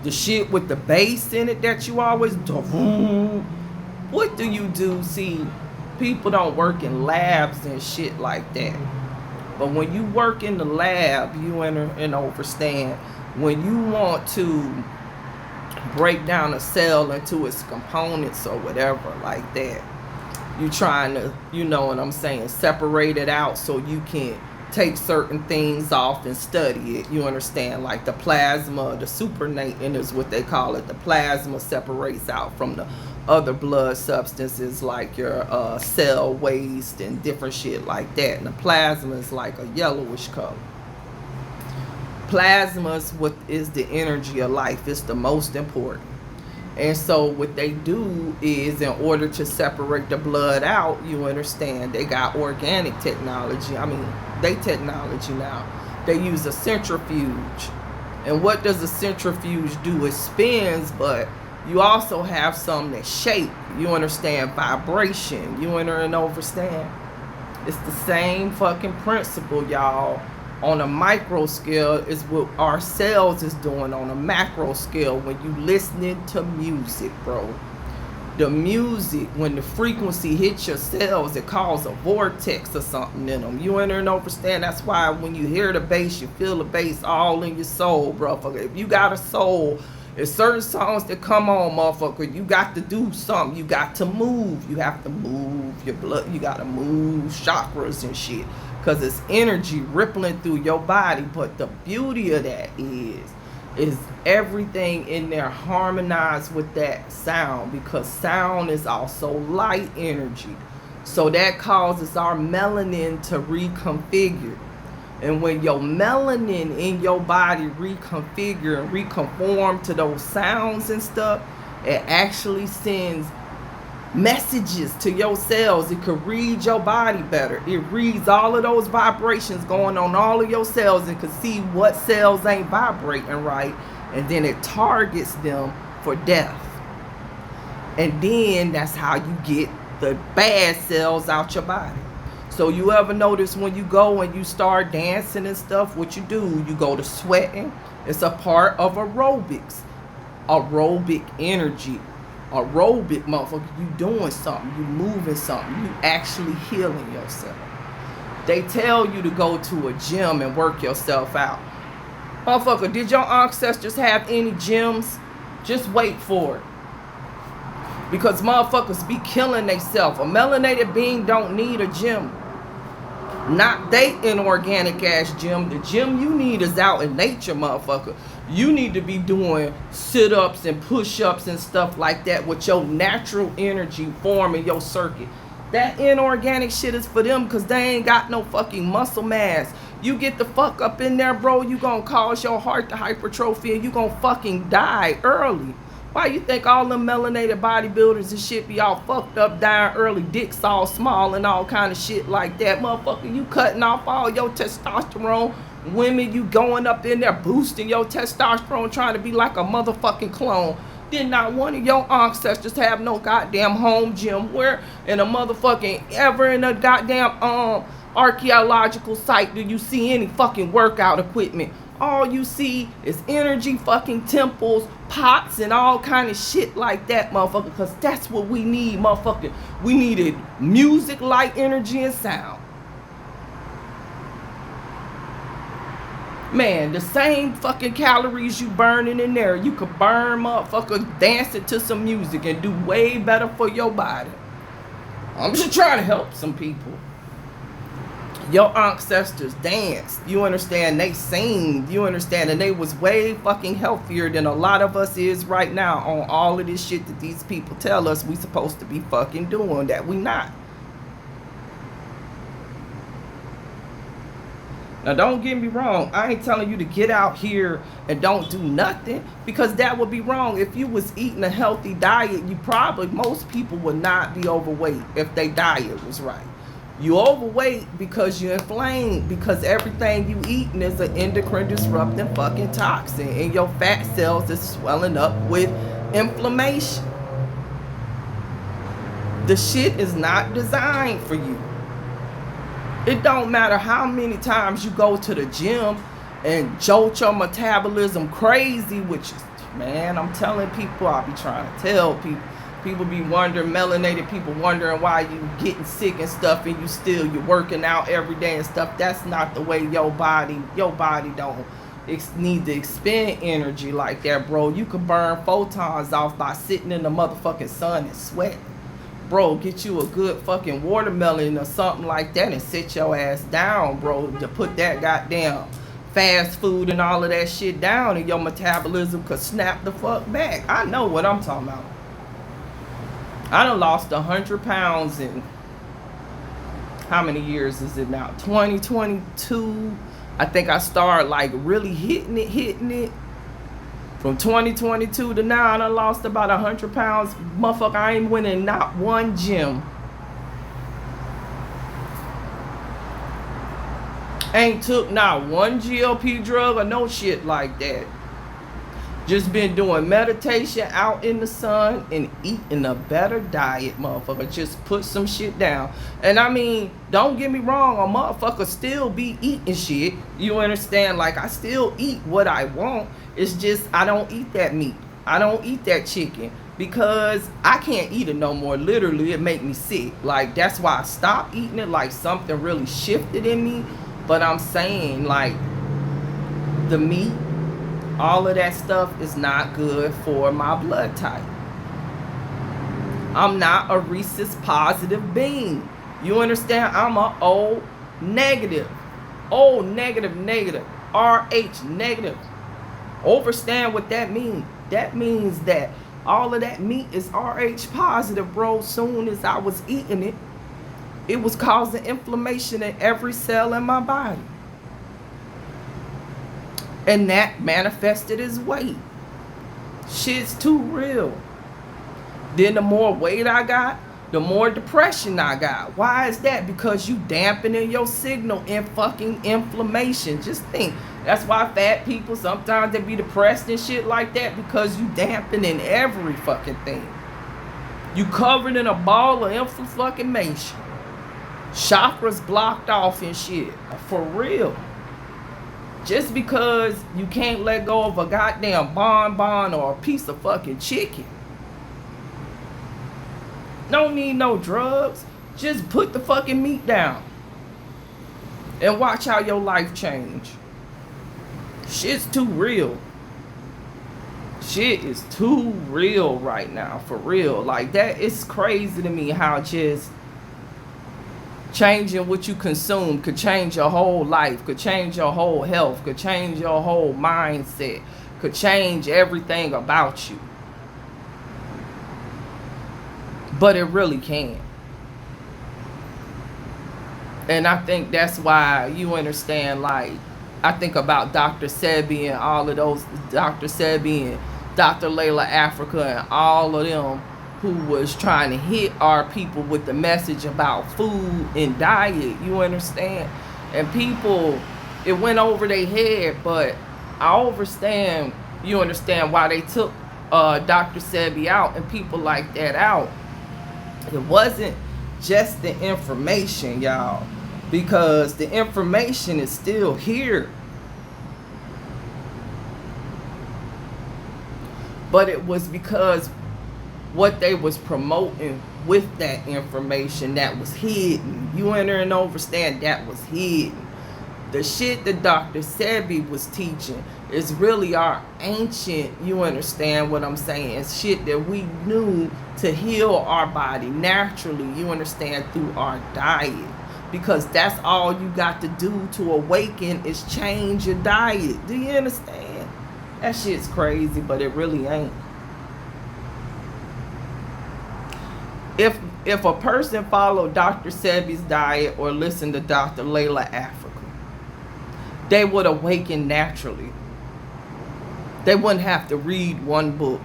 the shit with the bass in it that you always do. What do you do? See, people don't work in labs and shit like that. But when you work in the lab, you enter and understand. When you want to break down a cell into its components or whatever like that, you trying to, you know what I'm saying, separate it out so you can take certain things off and study it. You understand? Like the plasma, the supernatant is what they call it. The plasma separates out from the other blood substances, like your cell waste and different shit like that. And the plasma is like a yellowish color. Plasma is what is the energy of life. It's the most important. And so what they do is, in order to separate the blood out, you understand, they got organic technology. I mean, they technology now. They use a centrifuge. And what does a centrifuge do? It spins, but you also have some that shake. You understand? Vibration. You understand? It's the same fucking principle, y'all. On a micro scale is what our cells is doing on a macro scale when you listening to music, bro. The music, when the frequency hits your cells, it causes a vortex or something in them. You understand? That's why when you hear the bass, you feel the bass all in your soul, bro. If you got a soul, there's certain songs that come on, motherfucker. You got to do something. You got to move. You have to move your blood. You got to move chakras and shit. Because it's energy rippling through your body. But the beauty of that is everything in there harmonized with that sound, because sound is also light energy. So that causes our melanin to reconfigure. And when your melanin in your body reconfigure and reconform to those sounds and stuff, it actually sends messages to your cells. It could read your body better. It reads all of those vibrations going on all of your cells and can see what cells ain't vibrating right, and then it targets them for death. And then that's how you get the bad cells out your body. So you ever notice when you go and you start dancing and stuff, what you do, you go to sweating. It's a part of aerobics. Aerobic energy. Aerobic, motherfucker, you doing something, you moving something, you actually healing yourself. They tell you to go to a gym and work yourself out. Motherfucker, did your ancestors have any gyms? Just wait for it. Because motherfuckers be killing themselves. A melanated being don't need a gym. Not they inorganic ass gym. The gym you need is out in nature, motherfucker. You need to be doing sit-ups and push-ups and stuff like that with your natural energy forming your circuit. That inorganic shit is for them because they ain't got no fucking muscle mass. You get the fuck up in there, bro, you gonna cause your heart to hypertrophy and you gonna fucking die early. Why you think all them melanated bodybuilders and shit be all fucked up, dying early, dicks all small and all kind of shit like that? Motherfucker, you cutting off all your testosterone. Women, you going up in there boosting your testosterone, trying to be like a motherfucking clone. Did not one of your ancestors have no goddamn home gym? Where in a motherfucking ever in a goddamn archaeological site do you see any fucking workout equipment? All you see is energy fucking temples, pots, and all kind of shit like that, motherfucker. Because that's what we need, motherfucker. We needed music, light, energy, and sound. Man, the same fucking calories you burning in there, you could burn, motherfucker, dancing to some music and do way better for your body. I'm just trying to help some people. Your ancestors danced, you understand, they sing, you understand, and they was way fucking healthier than a lot of us is right now on all of this shit that these people tell us we supposed to be fucking doing that we not. Now don't get me wrong, I ain't telling you to get out here and don't do nothing, because that would be wrong. If you was eating a healthy diet, most people would not be overweight if their diet was right. You overweight because you're inflamed, because everything you eating is an endocrine disrupting fucking toxin, and your fat cells is swelling up with inflammation. The shit is not designed for you. It don't matter how many times you go to the gym and jolt your metabolism crazy, which is, man, I'm telling people, I be trying to tell people. People be wondering, melanated people wondering why you getting sick and stuff, and you're working out every day and stuff. That's not the way your body don't need to expend energy like that, bro. You can burn photons off by sitting in the motherfucking sun and sweating. Bro, get you a good fucking watermelon or something like that and sit your ass down, bro, to put that goddamn fast food and all of that shit down, and your metabolism could snap the fuck back. I know what I'm talking about. I done lost 100 pounds in, how many years is it now? 2022. I think I started like really hitting it. From 2022 to now, I done lost about 100 pounds. Motherfucker, I ain't went in not one gym. Ain't took not one GLP drug or no shit like that. Just been doing meditation out in the sun and eating a better diet, motherfucker. Just put some shit down. And I mean, don't get me wrong, a motherfucker still be eating shit. You understand? Like, I still eat what I want. It's just I don't eat that meat. I don't eat that chicken. because I can't eat it no more. Literally, it make me sick. Like, that's why I stopped eating it. Like, something really shifted in me. But I'm saying, like, the meat, all of that stuff is not good for my blood type. I'm not a rhesus positive being. You understand? I'm a O negative. O negative negative. RH negative. Understand what that means? That means that all of that meat is RH positive, bro. Soon as I was eating it, it was causing inflammation in every cell in my body. And that manifested as weight. Shit's too real. Then the more weight I got, the more depression I got. Why is that? Because you dampening your signal in fucking inflammation. Just think. That's why fat people sometimes they be depressed and shit like that, because you dampening every fucking thing. You covered in a ball of inflammation. Chakras blocked off and shit. For real. Just because you can't let go of a goddamn bonbon or a piece of fucking chicken. Don't need no drugs. Just put the fucking meat down. And watch how your life change. Shit's too real. Shit is too real right now. For real. Like, that is crazy to me how just changing what you consume could change your whole life, could change your whole health, could change your whole mindset, could change everything about you. But it really can. And I think that's why you understand, like, I think about Dr. Sebi and all of those, Dr. Sebi and Dr. Layla Africa and all of them who was trying to hit our people with the message about food and diet, you understand? And people, it went over their head, but I understand, you understand why they took Dr. Sebi out and people like that out. It wasn't just the information, y'all, because the information is still here. But it was because what they was promoting with that information that was hidden. You enter and understand that was hidden. The shit that Dr. Sebi was teaching is really our ancient, you understand what I'm saying, it's shit that we knew to heal our body naturally, you understand, through our diet. Because that's all you got to do to awaken is change your diet. Do you understand? That shit's crazy, but it really ain't. If a person followed Dr. Sebi's diet or listened to Dr. Layla Africa, they would awaken naturally. They wouldn't have to read one book.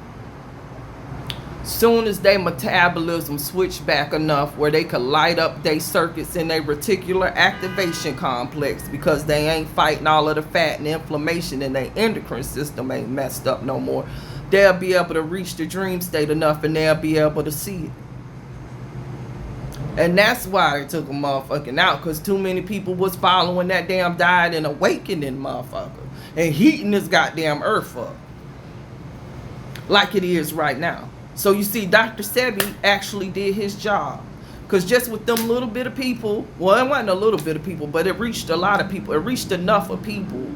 Soon as their metabolism switched back enough where they could light up their circuits in their reticular activation complex, because they ain't fighting all of the fat and inflammation in their endocrine system ain't messed up no more, they'll be able to reach the dream state enough and they'll be able to see it. And that's why they took a motherfucking out, because too many people was following that damn diet and awakening motherfucker and heating this goddamn earth up like it is right now. So you see, Dr. Sebi actually did his job, because just with them little bit of people, well, it wasn't a little bit of people, but it reached a lot of people. It reached enough of people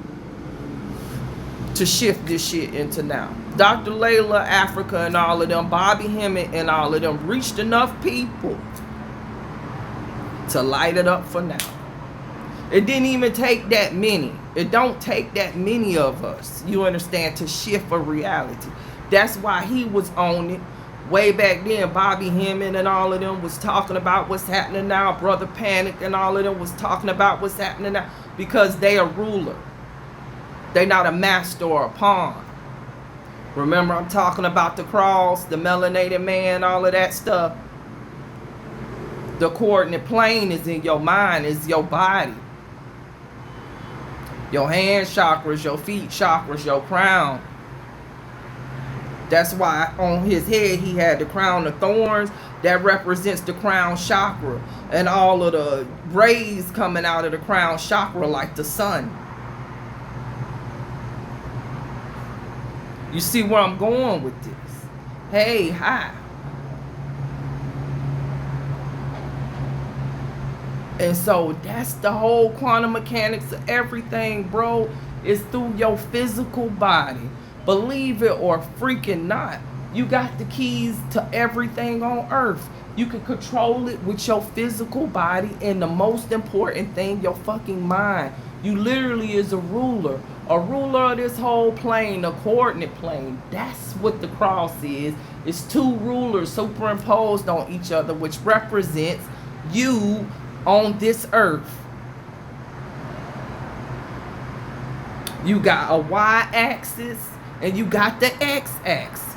to shift this shit into now. Dr. Layla Africa and all of them, Bobby Hemmett and all of them reached enough people to light it up for now. It didn't even take that many. It don't take that many of us, you understand, to shift a reality. That's why he was on it way back then. Bobby Hemmett and all of them was talking about what's happening now. Brother Panic and all of them was talking about what's happening now, because they a ruler. They not a master or a pawn. Remember, I'm talking about the cross, the melanated man, all of that stuff. The coordinate plane is in your mind, is your body. Your hand chakras, your feet chakras, your crown. That's why on his head he had the crown of thorns. That represents the crown chakra. And all of the rays coming out of the crown chakra like the sun. You see where I'm going with this? Hey, hi. And so that's the whole quantum mechanics of everything, bro. Is through your physical body. Believe it or freaking not. You got the keys to everything on earth. You can control it with your physical body, and the most important thing, your fucking mind. You literally is a ruler. A ruler of this whole plane, a coordinate plane. That's what the cross is. It's two rulers superimposed on each other, which represents you on this earth. You got a y-axis and you got the x-axis.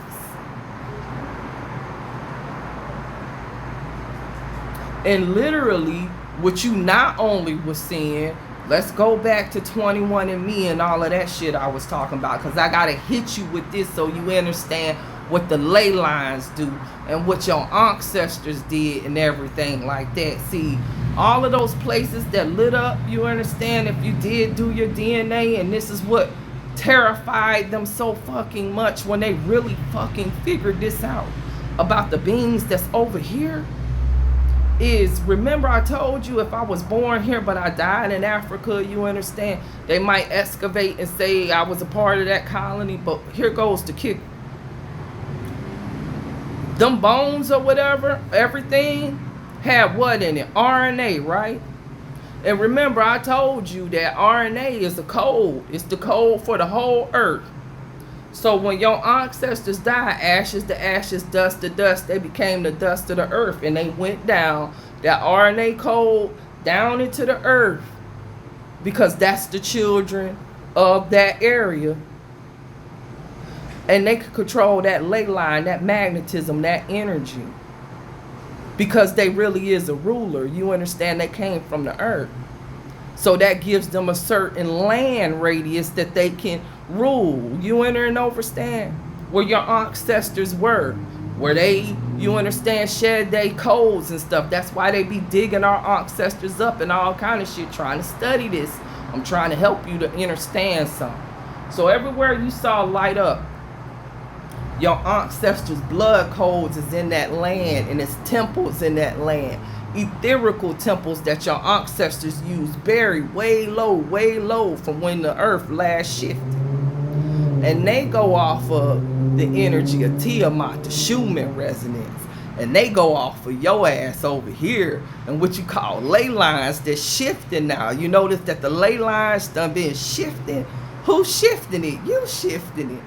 And literally, what you not only was seeing, let's go back to 21andMe and all of that shit I was talking about, because I gotta hit you with this so you understand what the ley lines do and what your ancestors did and everything like that. See, all of those places that lit up, you understand, if you did do your DNA, and this is what terrified them so fucking much when they really fucking figured this out about the beings that's over here, is, remember I told you if I was born here but I died in Africa, you understand, they might excavate and say I was a part of that colony, but here goes the kick. Them bones or whatever, everything had what in it? RNA, right? And remember I told you that RNA is the code. It's the code for the whole earth. So when your ancestors died, ashes to ashes, dust to dust, they became the dust of the earth, and they went down that RNA code down into the earth, because that's the children of that area. And they could control that ley line, that magnetism, that energy, because they really is a ruler. You understand, they came from the earth. So that gives them a certain land radius that they can rule. You understand where your ancestors were, where they, you understand, shed their codes and stuff. That's why they be digging our ancestors up and all kind of shit, trying to study this. I'm trying to help you to understand something. So everywhere you saw light up, your ancestors' blood codes is in that land, and it's temples in that land. Etherical temples that your ancestors used, buried way low from when the earth last shifted. And they go off of the energy of Tiamat, the Schumann resonance. And they go off of your ass over here and what you call ley lines that's shifting now. You notice that the ley lines done been shifting. Who's shifting it? You shifting it.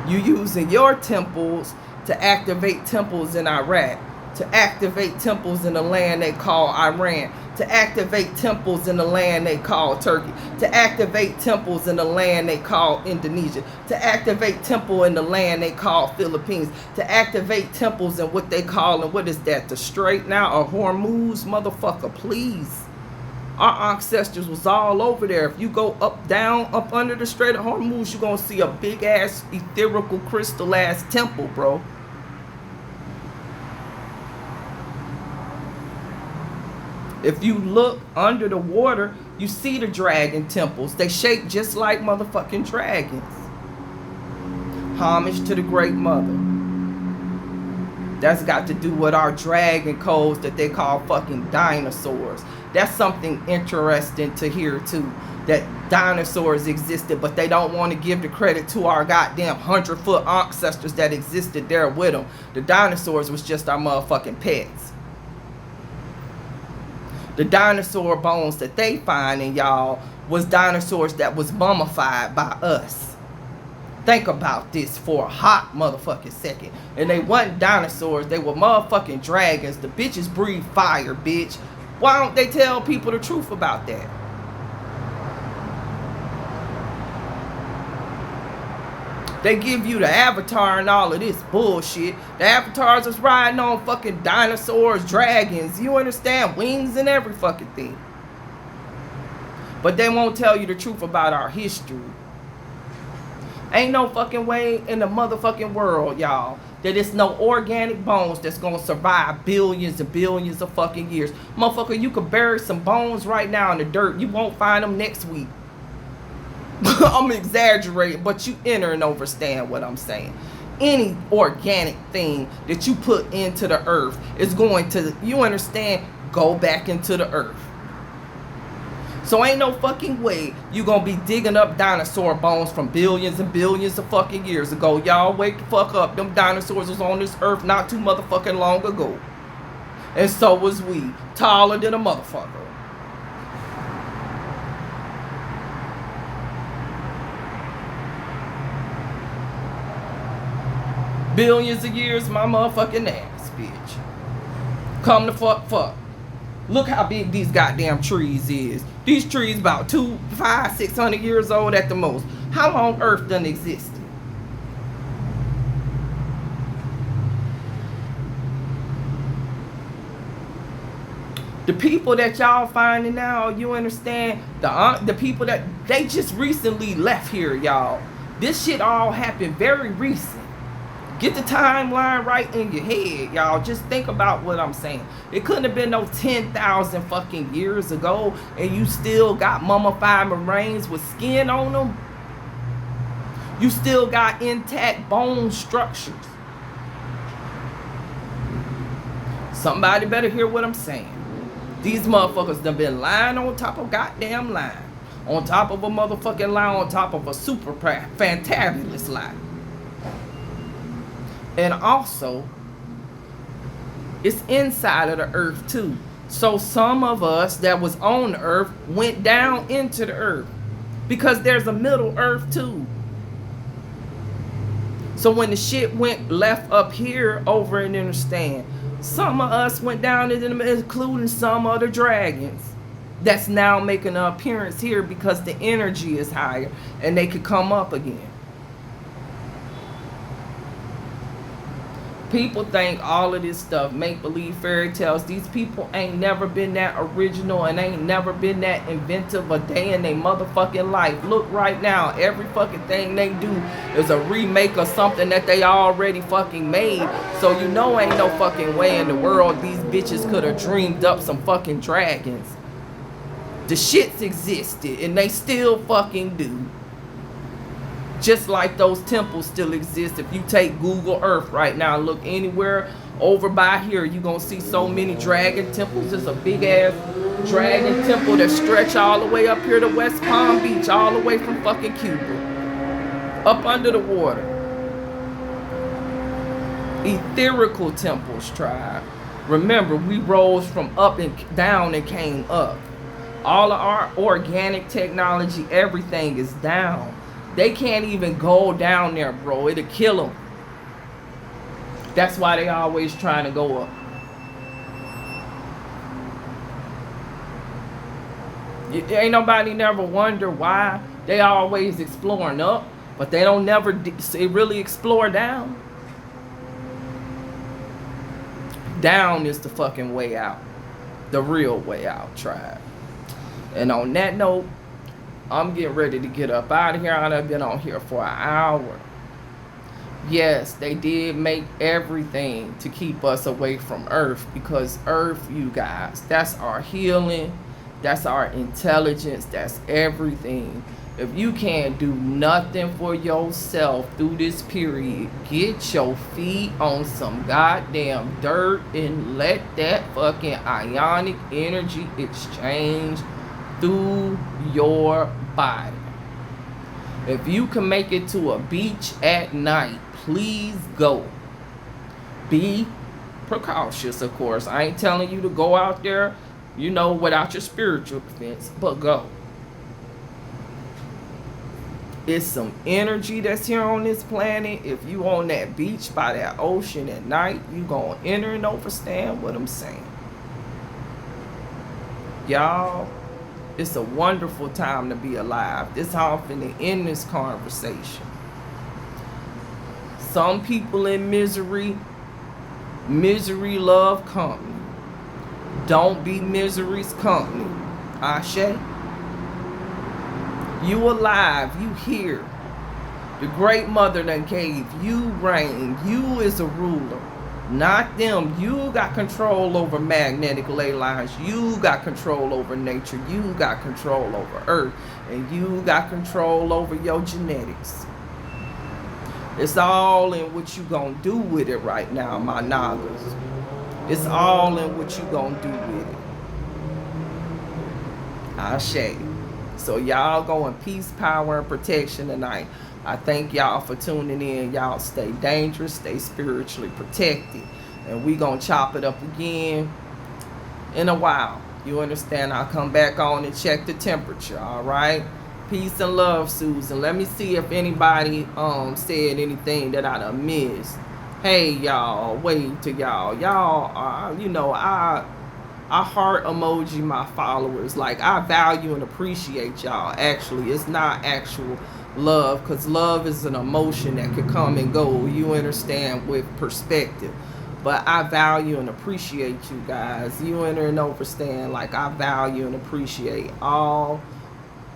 You using your temples to activate temples in Iraq, to activate temples in the land they call Iran, to activate temples in the land they call Turkey, to activate temples in the land they call Indonesia, to activate temple in the land they call Philippines, to activate temples in what they call, and what is that, the Strait now, or Hormuz, motherfucker, please. Our ancestors was all over there. If you go up, down, up under the Strait of Hormuz, you're going to see a big-ass, etherical, crystal-ass temple, bro. If you look under the water, you see the dragon temples. They shape just like motherfucking dragons. Homage to the Great Mother. That's got to do with our dragon codes that they call fucking dinosaurs. That's something interesting to hear too. That dinosaurs existed, but they don't want to give the credit to our goddamn 100-foot ancestors that existed there with them. The dinosaurs was just our motherfucking pets. The dinosaur bones that they find in y'all was dinosaurs that was mummified by us. Think about this for a hot motherfucking second. And they wasn't dinosaurs, they were motherfucking dragons. The bitches breathe fire, bitch. Why don't they tell people the truth about that? They give you the avatar and all of this bullshit. The avatars is riding on fucking dinosaurs, dragons, you understand? Wings and every fucking thing. But they won't tell you the truth about our history. Ain't no fucking way in the motherfucking world, y'all, that it's no organic bones that's gonna survive billions and billions of fucking years. Motherfucker, you could bury some bones right now in the dirt. You won't find them next week. I'm exaggerating, but you enter and understand what I'm saying. Any organic thing that you put into the earth is going to, you understand, go back into the earth. So ain't no fucking way you gonna be digging up dinosaur bones from billions and billions of fucking years ago. Y'all wake the fuck up. Them dinosaurs was on this earth not too motherfucking long ago. And so was we. Taller than a motherfucker. Billions of years, my motherfucking ass, bitch. Come the fuck. Look how big these goddamn trees is. These trees about 500, 600 years old at the most. How long Earth done existed? The people that y'all finding now, you understand? The people that, they just recently left here, y'all. This shit all happened very recent. Get the timeline right in your head, y'all. Just think about what I'm saying. It couldn't have been no 10,000 fucking years ago, and you still got mummified remains with skin on them. You still got intact bone structures. Somebody better hear what I'm saying. These motherfuckers done been lying on top of goddamn line. On top of a motherfucking lie, on top of a super fantabulous lie. And also, it's inside of the earth too. So some of us that was on the earth went down into the earth. Because there's a middle earth too. So when the shit went left up here over and understand, some of us went down into the, including some of the dragons. That's now making an appearance here because the energy is higher and they could come up again. People think all of this stuff, make-believe fairy tales. These people ain't never been that original and ain't never been that inventive a day in their motherfucking life. Look right now, every fucking thing they do is a remake of something that they already fucking made. So you know ain't no fucking way in the world these bitches could have dreamed up some fucking dragons. The shits existed and they still fucking do. Just like those temples still exist. If you take Google Earth right now and look anywhere over by here, you're going to see so many dragon temples. There's a big ass dragon temple that stretch all the way up here to West Palm Beach, all the way from fucking Cuba. Up under the water. Etherical temples, tribe. Remember, we rose from up and down and came up. All of our organic technology, everything is down. They can't even go down there, bro. It'll kill them. That's why they always trying to go up. Ain't nobody never wonder why they always exploring up, but they don't never really explore down. Down is the fucking way out. The real way out, tribe. And on that note, I'm getting ready to get up out of here. I've been on here for an hour. Yes, they did make everything to keep us away from Earth, because Earth, you guys, that's our healing, that's our intelligence, that's everything. If you can't do nothing for yourself through this period, get your feet on some goddamn dirt and let that fucking ionic energy exchange through your body. If you can make it to a beach at night, please go. Be precautious, of course. I ain't telling you to go out there, you know, without your spiritual defense, but go. It's some energy that's here on this planet. If you on that beach by that ocean at night, you gonna enter and understand what I'm saying. Y'all, it's a wonderful time to be alive. This how I'm finna end this conversation. Some people in misery, misery love company. Don't be misery's company. Ashe. You alive, you here. The great mother that gave you reign. You is a ruler, not them. You got control over magnetic ley lines. You got control over nature. You got control over earth. And you got control over your genetics. It's all in what you gonna do with it right now, my Nagas. It's all in what you gonna do with it. Ashe. So y'all go in peace, power, and protection tonight. I thank y'all for tuning in. Y'all stay dangerous, stay spiritually protected. And we gonna chop it up again in a while. You understand? I'll come back on and check the temperature, all right? Peace and love, Susan. Let me see if anybody said anything that I done missed. Hey, y'all. Wait till y'all. Y'all, you know, I heart emoji my followers. Like, I value and appreciate y'all. Actually, it's not actual love, because love is an emotion that could come and go. You understand? With perspective. But I value and appreciate you guys. You understand? Like, I value and appreciate all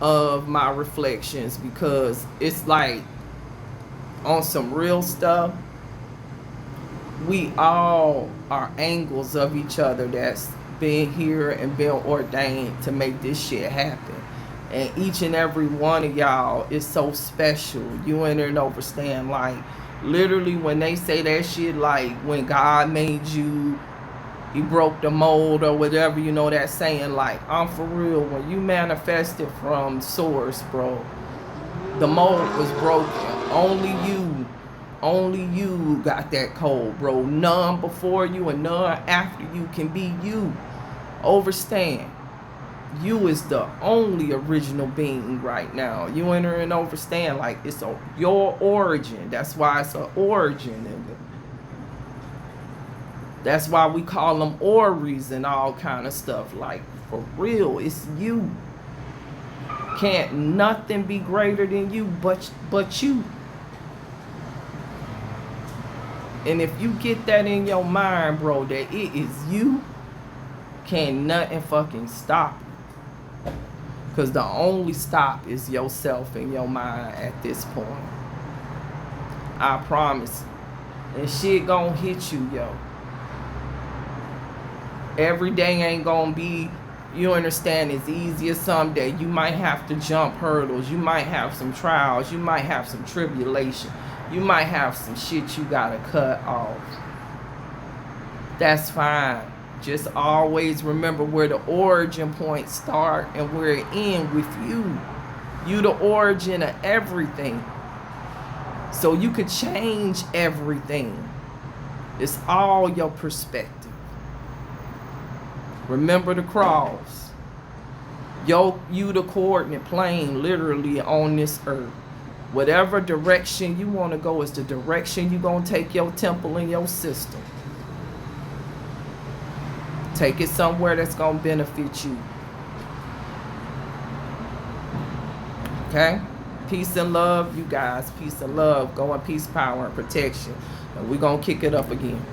of my reflections, because it's like, on some real stuff, we all are angles of each other that's been here and been ordained to make this shit happen. And each and every one of y'all is so special. You understand? Like, literally, when they say that shit, like, when God made you, he broke the mold or whatever, you know that saying. Like, I'm for real. When you manifested from source, bro, the mold was broken. Only you got that code, bro. None before you and none after you can be you. Overstand. You is the only original being right now. You enter and overstand. Like, it's your origin. That's why it's an origin. And that's why we call them Ories and all kind of stuff. Like, for real, it's you. Can't nothing be greater than you but you. And if you get that in your mind, bro, that it is you, can't nothing fucking stop you. Because the only stop is yourself and your mind at this point. I promise. And shit gonna hit you, yo. Every day ain't gonna be, you understand, as easy as some day. You might have to jump hurdles. You might have some trials. You might have some tribulation. You might have some shit you gotta cut off. That's fine. Just always remember where the origin points start and where it ends with you. You the origin of everything. So you could change everything. It's all your perspective. Remember the cross. You the coordinate plane literally on this earth. Whatever direction you want to go is the direction you're going to take your temple and your system. Take it somewhere that's going to benefit you. Okay? Peace and love, you guys. Peace and love. Go in peace, power, and protection. And we're going to kick it up again.